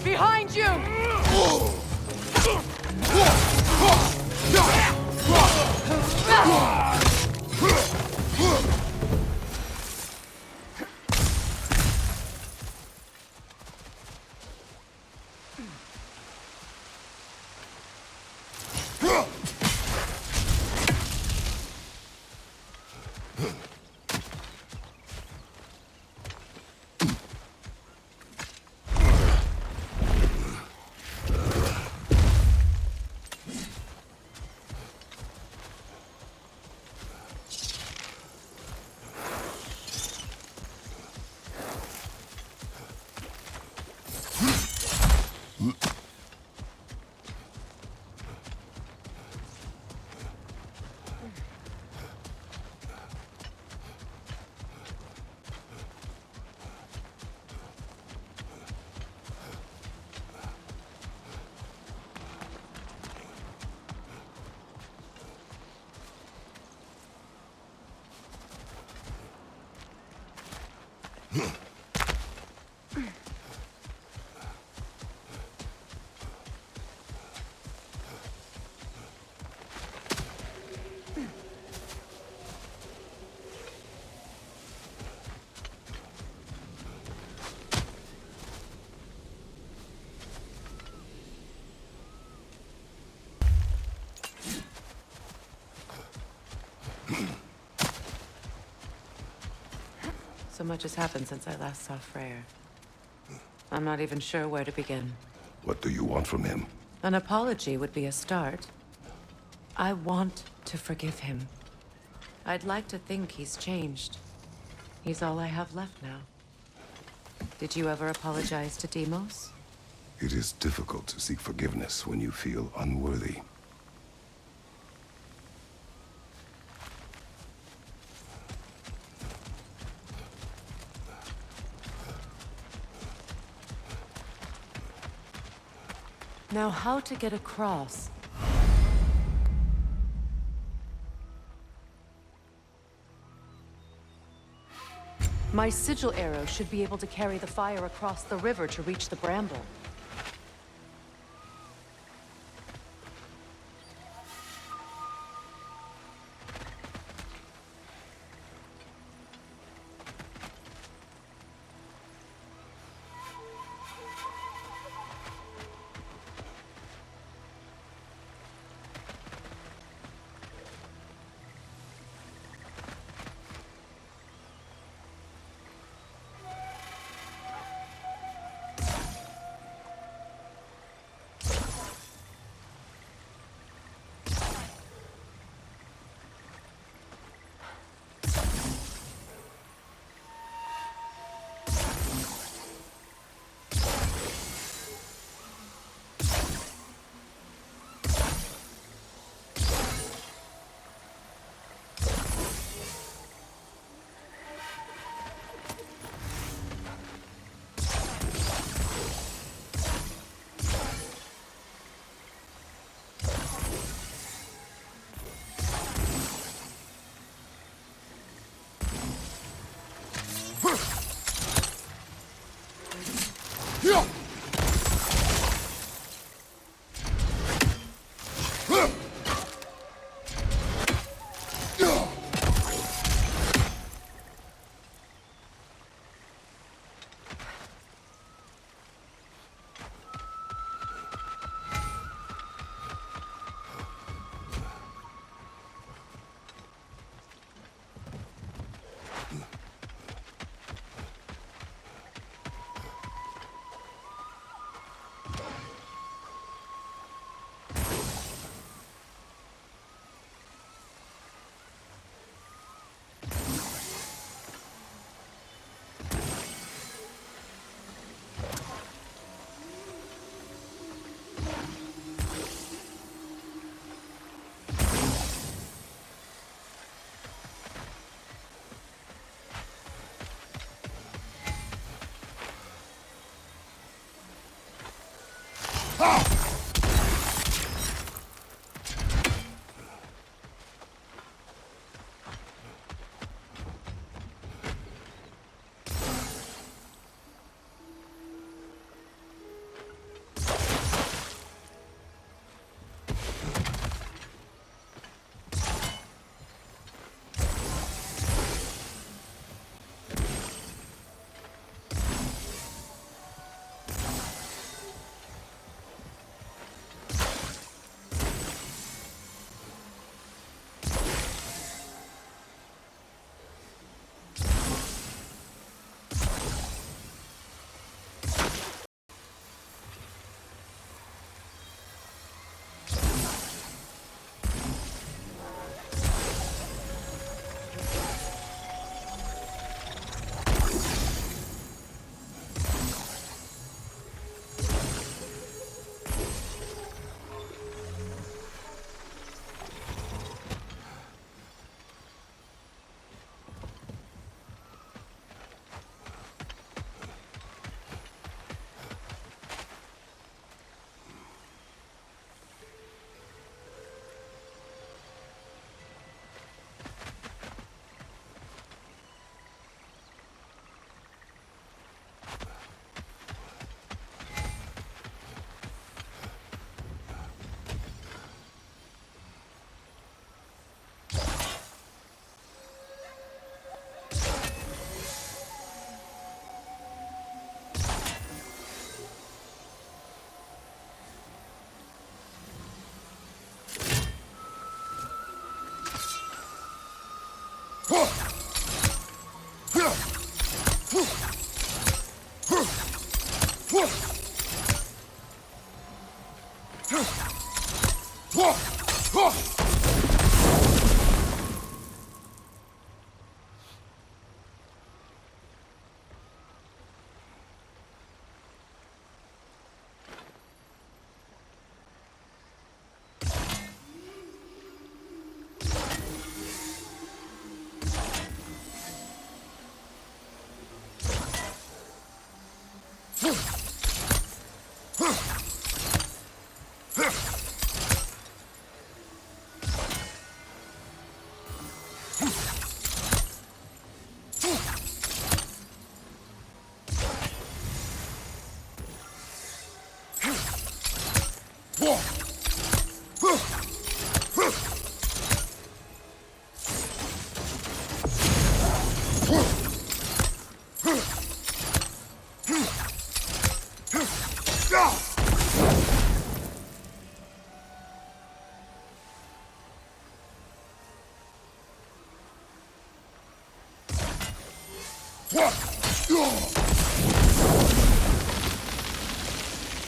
Behind you! So much has happened since I last saw Freyr. I'm not even sure where to begin. What do you want from him? An apology would be a start. I want to forgive him. I'd like to think he's changed. He's all I have left now. Did you ever apologize to Deimos? It is difficult to seek forgiveness when you feel unworthy. Now, how to get across? My sigil arrow should be able to carry the fire across the river to reach the bramble.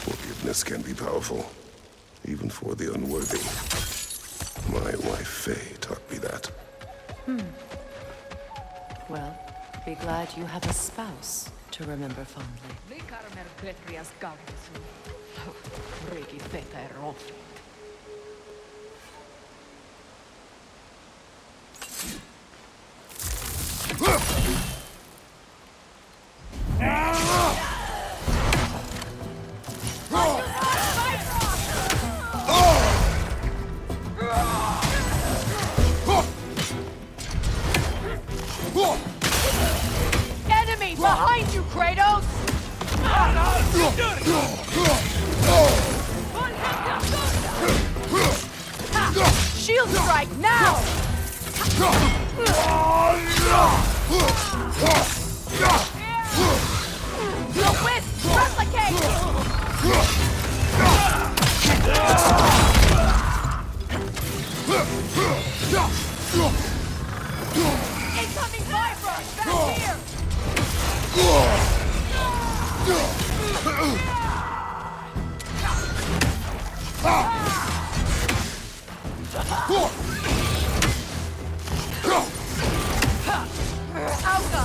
Forgiveness can be powerful, even for the unworthy. My wife Faye taught me that. Well, be glad you have a spouse to remember fondly. Enemy behind you, Kratos! Shield strike now! The wisp replicate! Incoming Viper! Back here! Alka!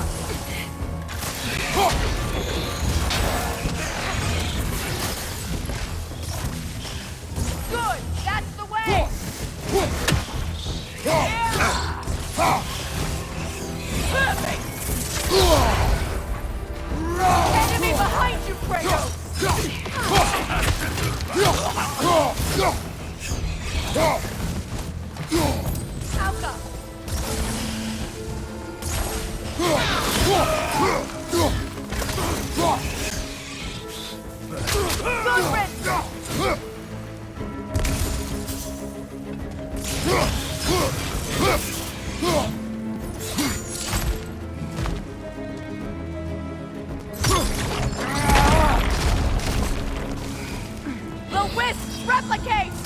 Good! That's the way! Perfect! Enemy behind you, Kratos! Alka! Good The wisp replicates!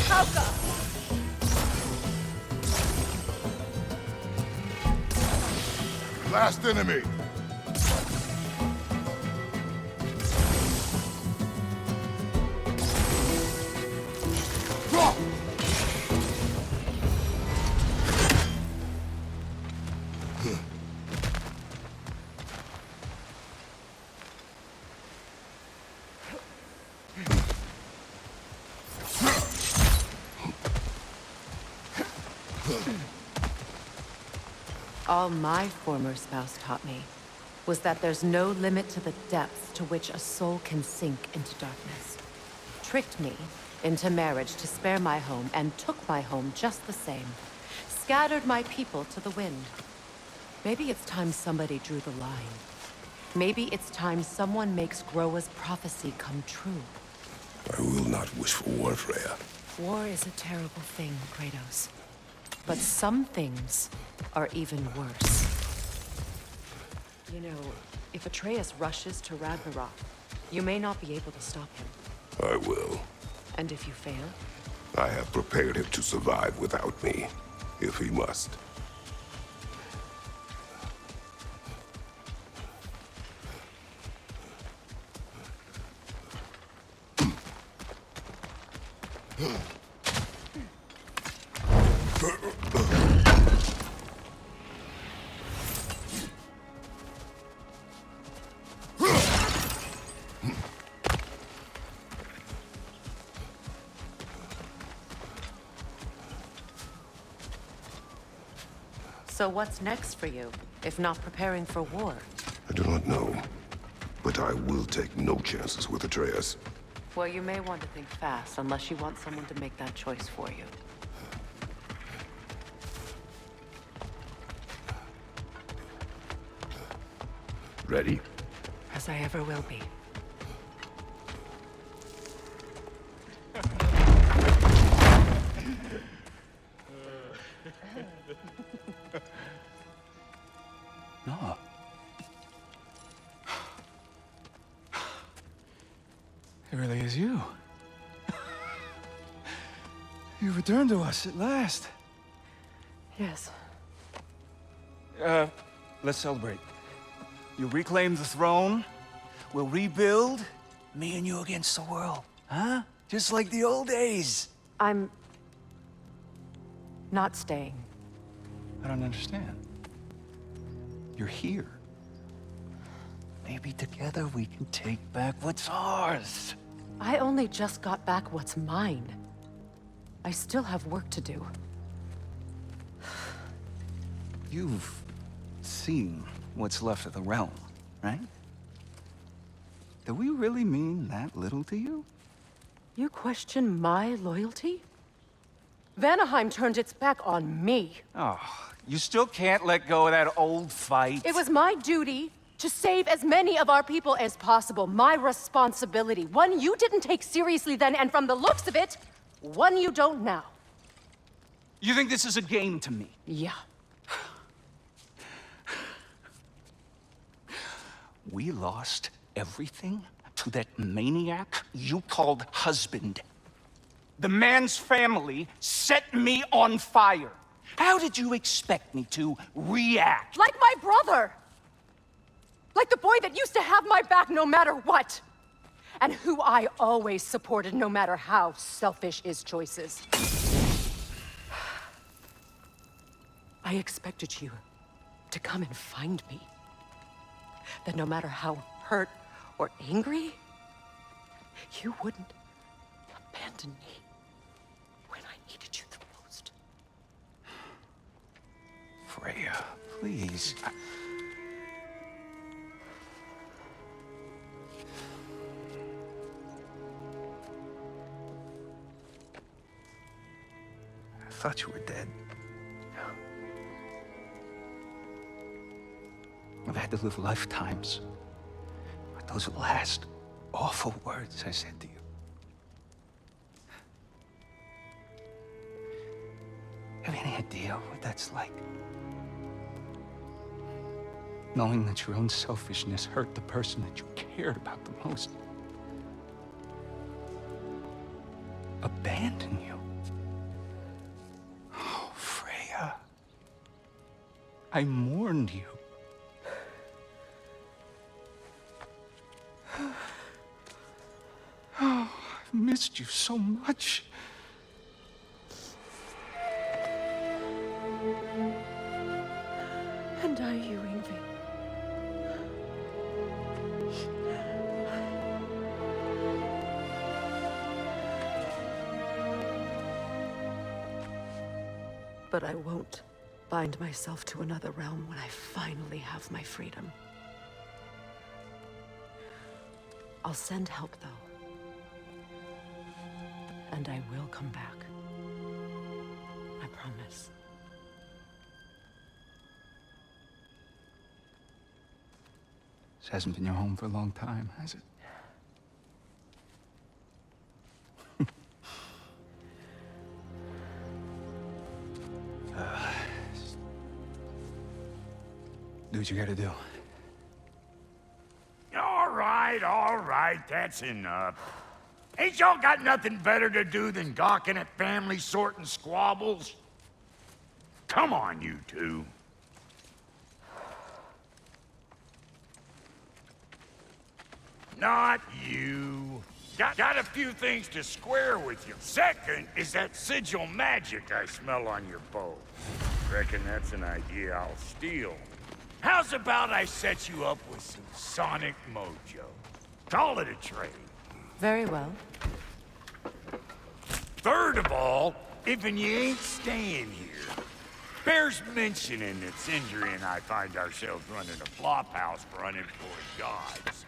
Hauka! Last enemy. All my former spouse taught me was that there's no limit to the depths to which a soul can sink into darkness. Tricked me into marriage to spare my home and took my home just the same. Scattered my people to the wind. Maybe it's time somebody drew the line. Maybe it's time someone makes Groa's prophecy come true. I will not wish for war, Freya. War is a terrible thing, Kratos. But some things are even worse. You know, if Atreus rushes to Ragnarok, you may not be able to stop him. I will. And if you fail? I have prepared him to survive without me, if he must. So what's next for you, if not preparing for war? I do not know, but I will take no chances with Atreus. Well, you may want to think fast, unless you want someone to make that choice for you. Ready? As I ever will be. No. really is you. You returned to us at last. Yes. Let's celebrate. You reclaim the throne. We'll rebuild. Me and you against the world. Huh? Just like the old days. I'm not staying. I don't understand. You're here. Maybe together we can take back what's ours. I only just got back what's mine. I still have work to do. You've seen what's left of the realm, right? Do we really mean that little to you? You question my loyalty? Vanaheim turned its back on me. Oh, you still can't let go of that old fight? It was my duty to save as many of our people as possible. My responsibility. One you didn't take seriously then, and from the looks of it, one you don't now. You think this is a game to me? Yeah. We lost everything to that maniac you called husband. The man's family set me on fire. How did you expect me to react? Like my brother! Like the boy that used to have my back no matter what! And who I always supported no matter how selfish his choices. I expected you to come and find me. That no matter how hurt or angry, you wouldn't abandon me when I needed you the most. Freya, please. I thought you were dead. I've had to live lifetimes with those last awful words I said to you. Have any idea what that's like? Knowing that your own selfishness hurt the person that you cared about the most. Abandon you. Oh, Freya. I mourned you. Oh, I've missed you so much. And I you, Yngvi. But I won't bind myself to another realm when I finally have my freedom. I'll send help, though. And I will come back. I promise. This hasn't been your home for a long time, has it? Do what you gotta do. All right, that's enough. Ain't y'all got nothing better to do than gawking at family sorting squabbles? Come on, you two. Not you. Got a few things to square with you. Second is that sigil magic I smell on your bow. Reckon that's an idea I'll steal. How's about I set you up with some sonic mojo? Call it a trade. Very well. Third of all, if you ain't staying here, bears mentioning that Sindri and I find ourselves running a flop house for unemployed gods.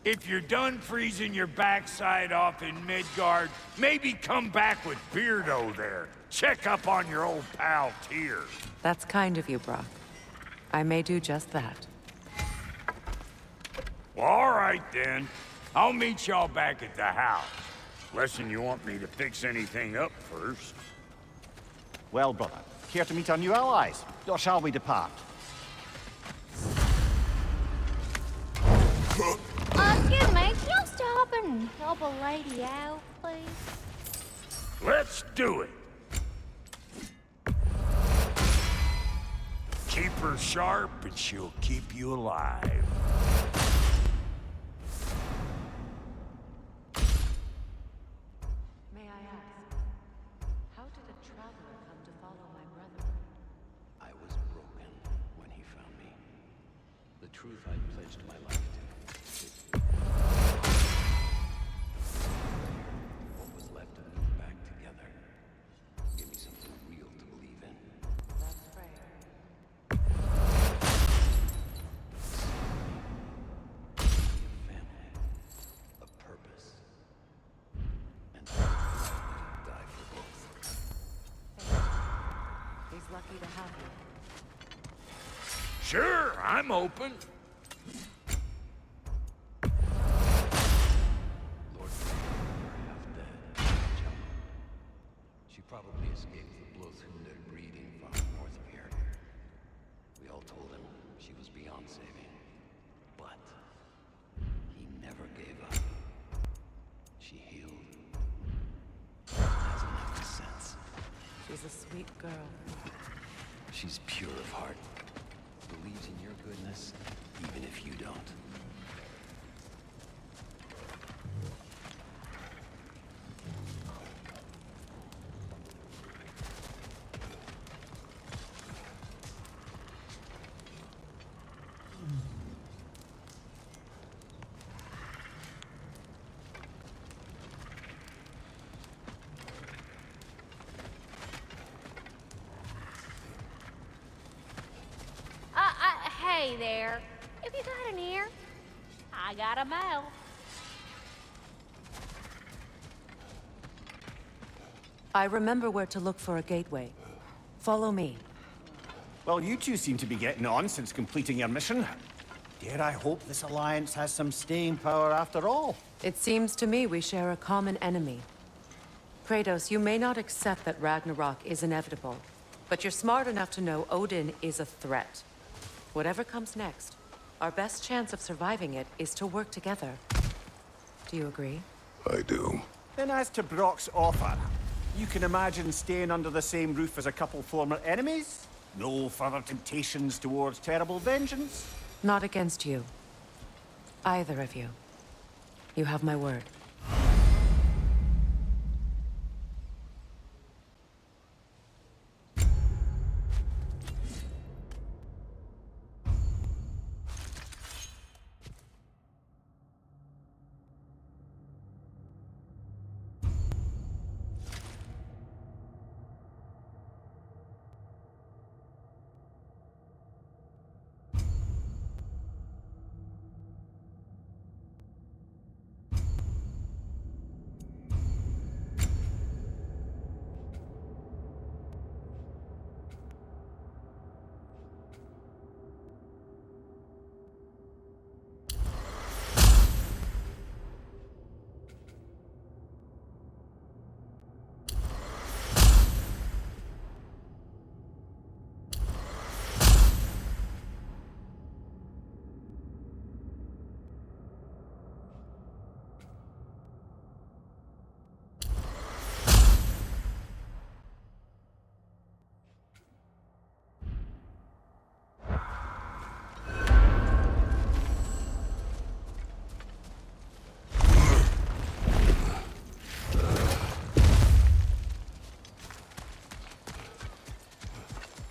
If you're done freezing your backside off in Midgard, maybe come back with Beardo there. Check up on your old pal Tyr. That's kind of you, Brock. I may do just that. Well, all right then. I'll meet y'all back at the house. Lesson you want me to fix anything up first. Well, brother, care to meet our new allies? Or shall we depart? Excuse me, can y'all stop and help a lady out, please? Let's do it. Keep her sharp and she'll keep you alive. May I ask, how did a traveler come to follow my brother? I was broken when he found me. The truth I'd pledged my life to. What was left of me back together. Give me something real to believe in. That's Freya. A family. A purpose. And I would die for both. He's lucky to have you. Sure, I'm open. Lord Freya, half dead. She probably escaped the Blothunded breeding farm north of here. We all told him she was beyond saving. But he never gave up. She healed. Hasn't left a sense. She's a sweet girl. She's pure of heart. Believes in your goodness, even if you don't. Hey there. If you got an ear, I got a mouth. I remember where to look for a gateway. Follow me. Well, you two seem to be getting on since completing your mission. Dare I hope this alliance has some staying power after all? It seems to me we share a common enemy. Kratos, you may not accept that Ragnarok is inevitable, but you're smart enough to know Odin is a threat. Whatever comes next, our best chance of surviving it is to work together. Do you agree? I do. Then as to Brock's offer, you can imagine staying under the same roof as a couple former enemies? No further temptations towards terrible vengeance? Not against you. Either of you. You have my word.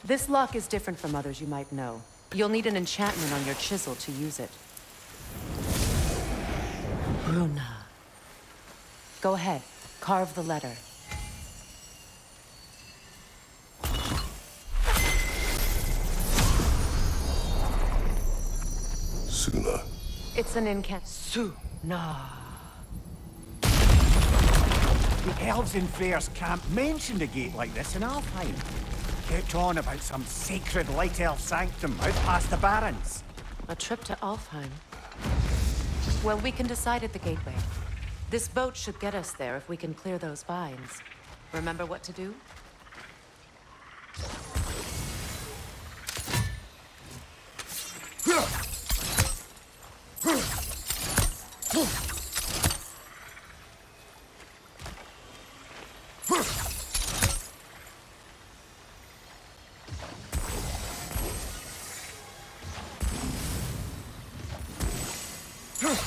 This lock is different from others you might know. You'll need an enchantment on your chisel to use it. Runa. Go ahead, carve the letter. Suna. It's an incant. Suna. The elves in Freyr's camp mentioned a gate like this in Alfheim. Kept on about some sacred light elf sanctum out past the Barrens. A trip to Alfheim. Well, we can decide at the gateway. This boat should get us there if we can clear those vines. Remember what to do? There's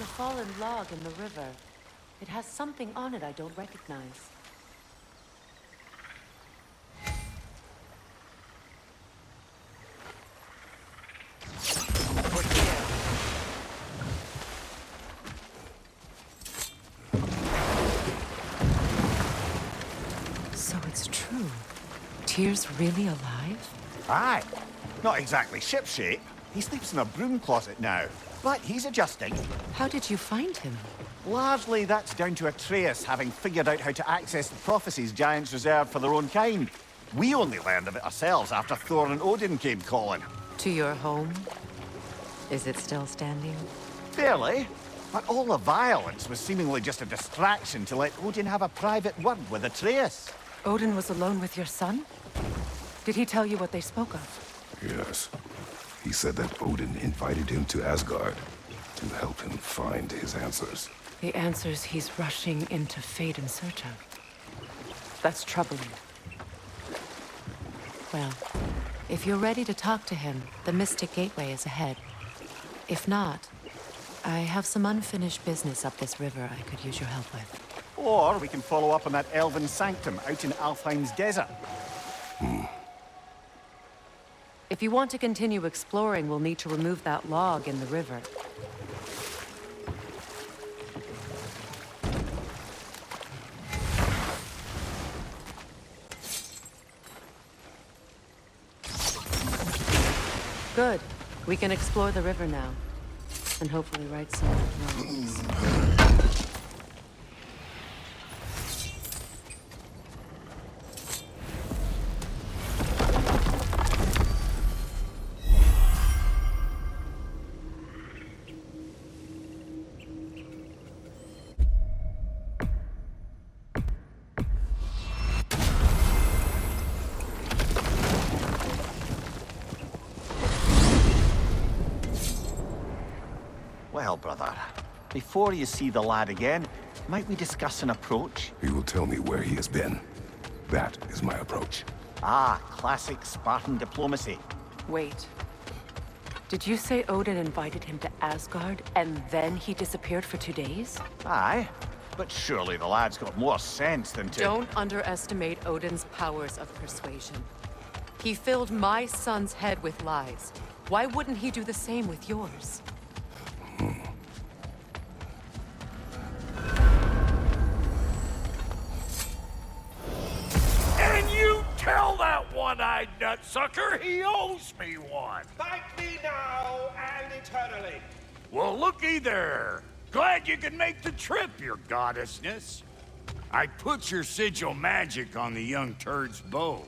a fallen log in the river. It has something on it I don't recognize. So it's true. Tyr's really alive? Aye. Not exactly shipshape. He sleeps in a broom closet now. But he's adjusting. How did you find him? Largely, that's down to Atreus having figured out how to access the prophecies giants reserved for their own kind. We only learned of it ourselves after Thor and Odin came calling. To your home? Is it still standing? Barely. But all the violence was seemingly just a distraction to let Odin have a private word with Atreus. Odin was alone with your son? Did he tell you what they spoke of? Yes. He said that Odin invited him to Asgard to help him find his answers. The answers he's rushing into fate in search of. That's troubling. Well, if you're ready to talk to him, the Mystic Gateway is ahead. If not, I have some unfinished business up this river I could use your help with. Or we can follow up on that elven sanctum out in Alfheim's desert. If you want to continue exploring, we'll need to remove that log in the river. Good. We can explore the river now. And hopefully right some wrongs. Well, brother, before you see the lad again, might we discuss an approach? He will tell me where he has been. That is my approach. Ah, classic Spartan diplomacy. Wait. Did you say Odin invited him to Asgard, and then he disappeared for 2 days? Aye, but surely the lad's got more sense than to... Don't underestimate Odin's powers of persuasion. He filled my son's head with lies. Why wouldn't he do the same with yours? And you tell that one-eyed nutsucker he owes me one. Thank me now and eternally. Well, looky there. Glad you could make the trip, your goddessness. I put your sigil magic on the young turd's bow,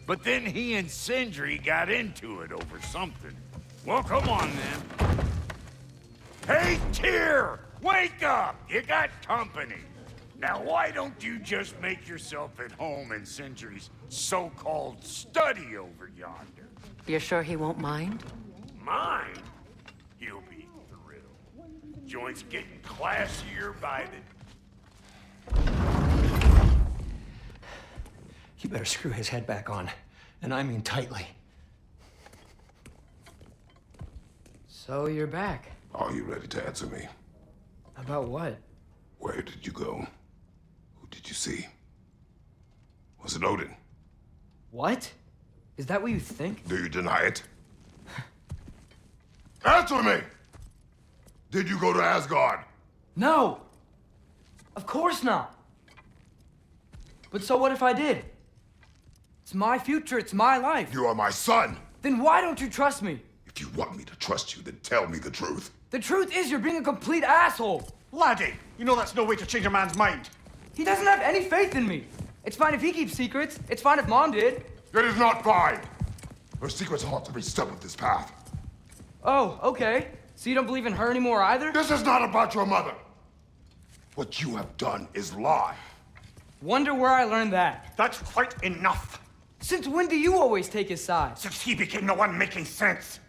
but then he and Sindri got into it over something. Well, come on then. Hey, Tyr! Wake up! You got company. Now, why don't you just make yourself at home in Sindri's so-called study over yonder? You're sure he won't mind? Mine? He'll be thrilled. Joint's getting classier by the... You better screw his head back on. And I mean tightly. So you're back. Are you ready to answer me? About what? Where did you go? Who did you see? Was it Odin? What? Is that what you think? Do you deny it? Answer me! Did you go to Asgard? No! Of course not! But so what if I did? It's my future, it's my life. You are my son! Then why don't you trust me? If you want me to trust you, then tell me the truth. The truth is you're being a complete asshole! Laddie, you know that's no way to change a man's mind. He doesn't have any faith in me. It's fine if he keeps secrets. It's fine if Mom did. It is not fine! Her secrets haunt every step of this path. Oh, okay. So you don't believe in her anymore either? This is not about your mother! What you have done is lie. Wonder where I learned that. That's quite enough. Since when do you always take his side? Since he became the one making sense.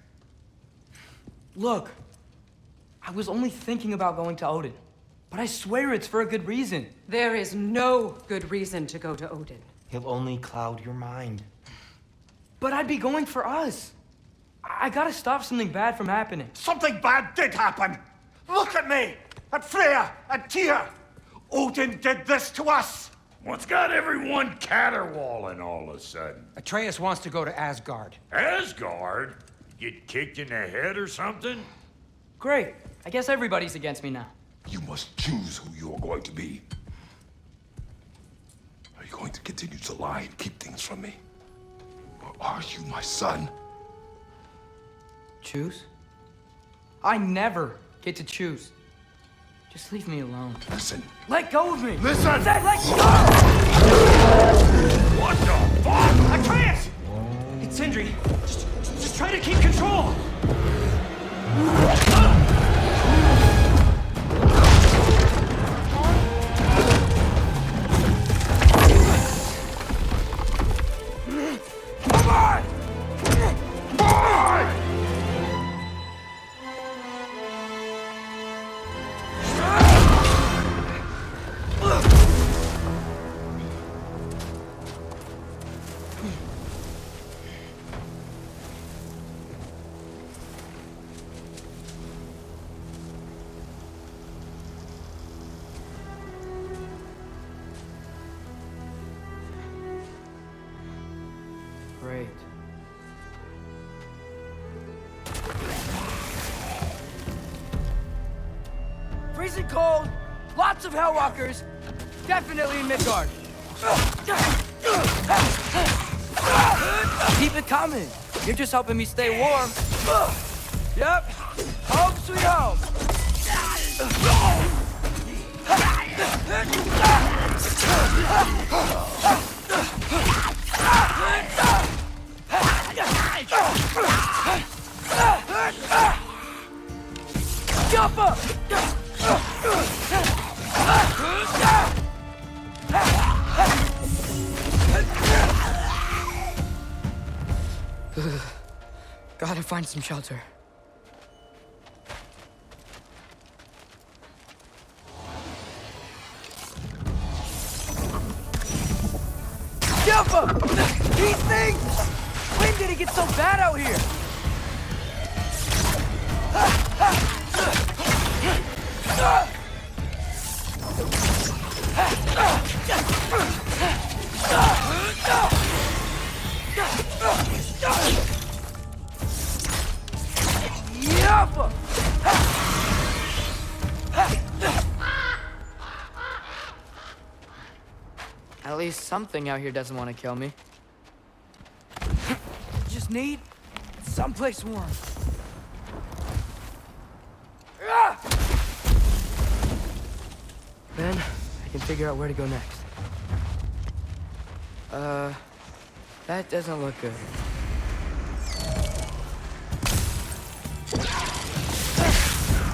Look, I was only thinking about going to Odin. But I swear it's for a good reason. There is no good reason to go to Odin. He'll only cloud your mind. But I'd be going for us. I gotta stop something bad from happening. Something bad did happen. Look at me, at Freya, at Tyr. Odin did this to us. What's got everyone caterwauling all of a sudden? Atreus wants to go to Asgard. Asgard? Get kicked in the head or something? Great. I guess everybody's against me now. You must choose who you are going to be. Are you going to continue to lie and keep things from me? Or are you my son? Choose? I never get to choose. Just leave me alone. Listen. Let go of me! Listen! I said let go! What the fuck? Atreus! It's Sindri. Just try to keep control! Come on! Boy! Great. Freezing cold, lots of Hellwalkers, definitely in Midgard. Keep it coming. You're just helping me stay warm. Yep. Home sweet home. Jump up! Gotta find some shelter. Jump up! These things! When did it get so bad out here? Yup! At least something out here doesn't want to kill me. Just need someplace warm. Then I can figure out where to go next. That doesn't look good.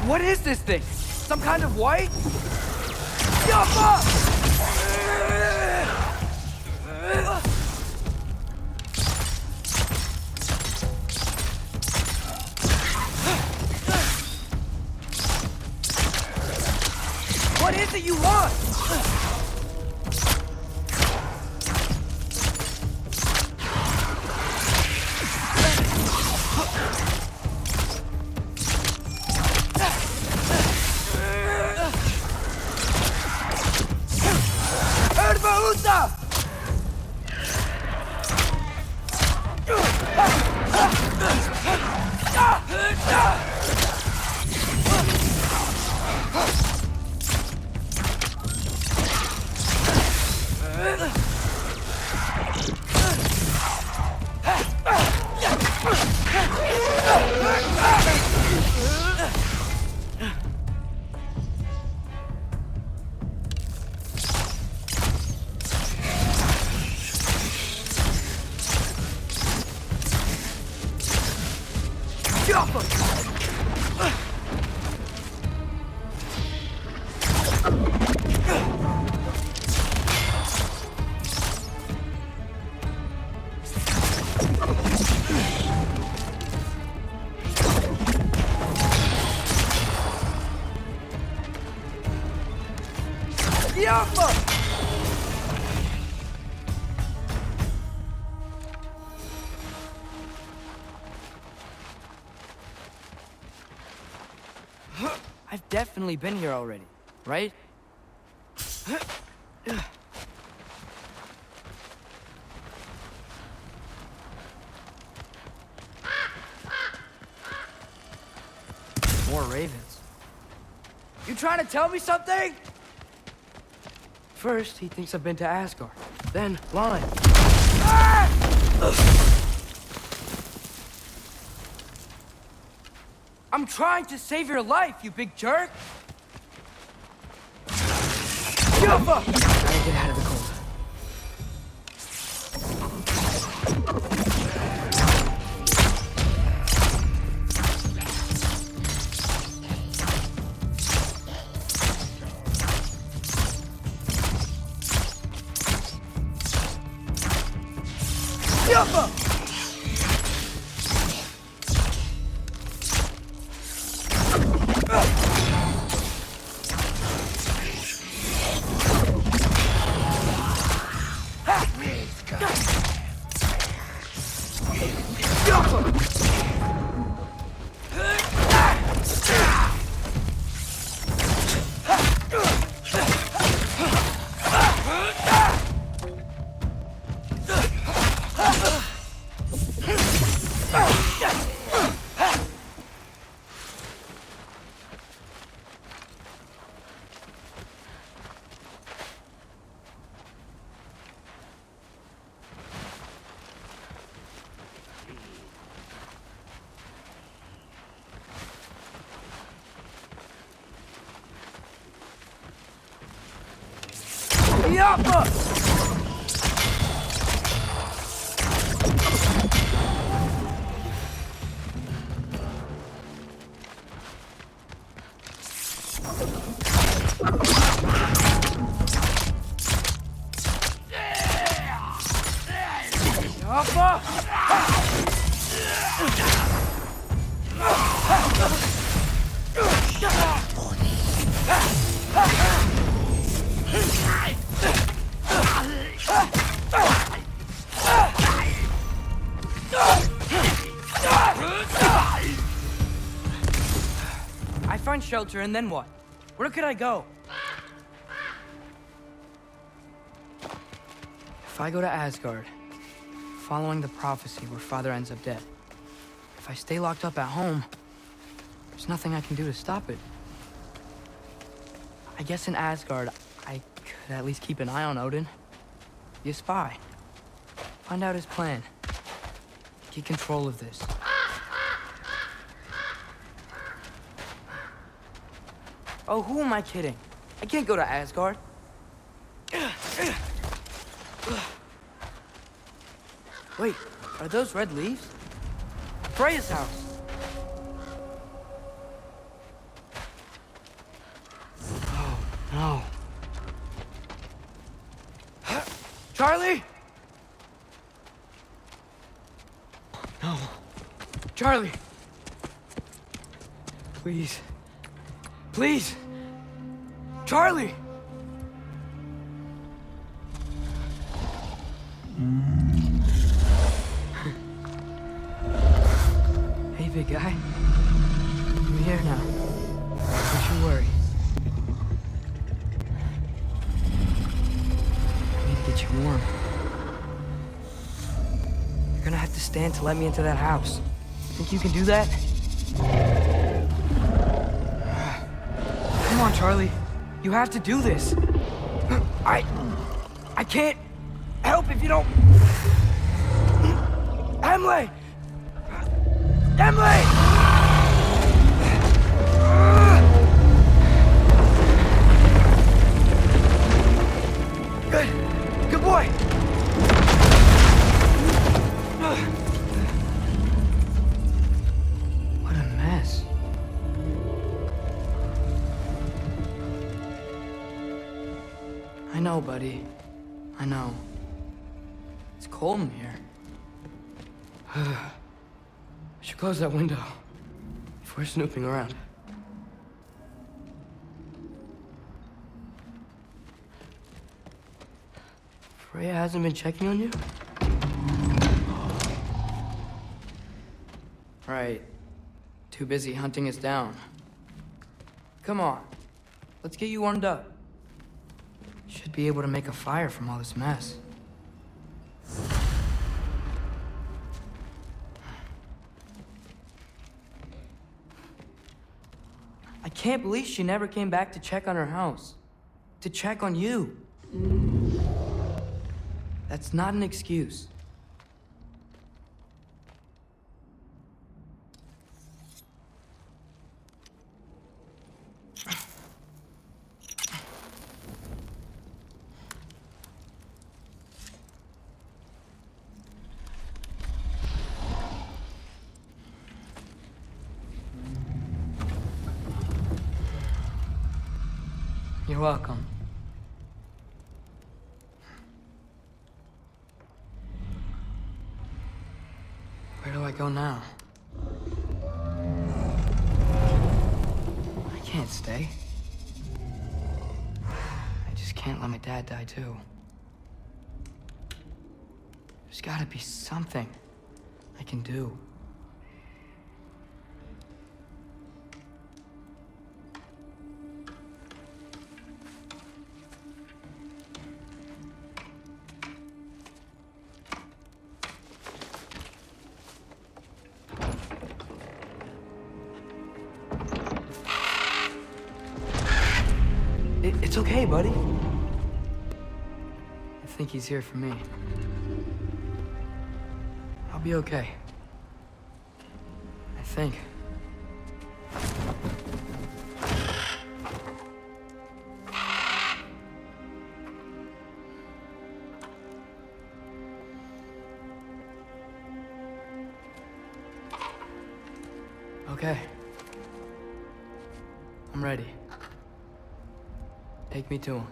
What is this thing? Some kind of white? Jump up! What is it you want? I've definitely been here already, right? More ravens. You trying to tell me something? First, he thinks I've been to Asgard. Then, lying. I'm trying to save your life, you big jerk! Jumpa! Gotta get out of the cold. Jumpa! Yapma! I find shelter, and then what? Where could I go? If I go to Asgard, following the prophecy where Father ends up dead, if I stay locked up at home, there's nothing I can do to stop it. I guess in Asgard, I could at least keep an eye on Odin. Be a spy. Find out his plan. Get control of this. Oh, who am I kidding? I can't go to Asgard. Wait, are those red leaves? Freya's house. Oh, no. Charlie? No. Charlie. Please. Please. Charlie. Hey, big guy. I'm here now. Don't you worry. I need to get you warm. You're gonna have to stand to let me into that house. Think you can do that? Come on, Charlie. You have to do this. I can't help if you don't... Emily! Emily! Good boy. know, buddy. I know. It's cold in here. I should close that window if we're snooping around. Freya hasn't been checking on you? Right. Too busy hunting us down. Come on. Let's get you warmed up. Should be able to make a fire from all this mess. I can't believe she never came back to check on her house. To check on you. That's not an excuse. You're welcome. Where do I go now? I can't stay. I just can't let my dad die too. There's gotta be something I can do. It's okay, buddy. I think he's here for me. I'll be okay. I think. Okay. I'm ready. Take me to him.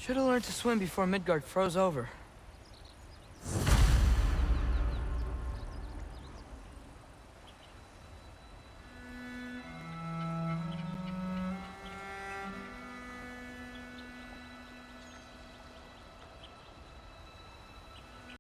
Should have learned to swim before Midgard froze over.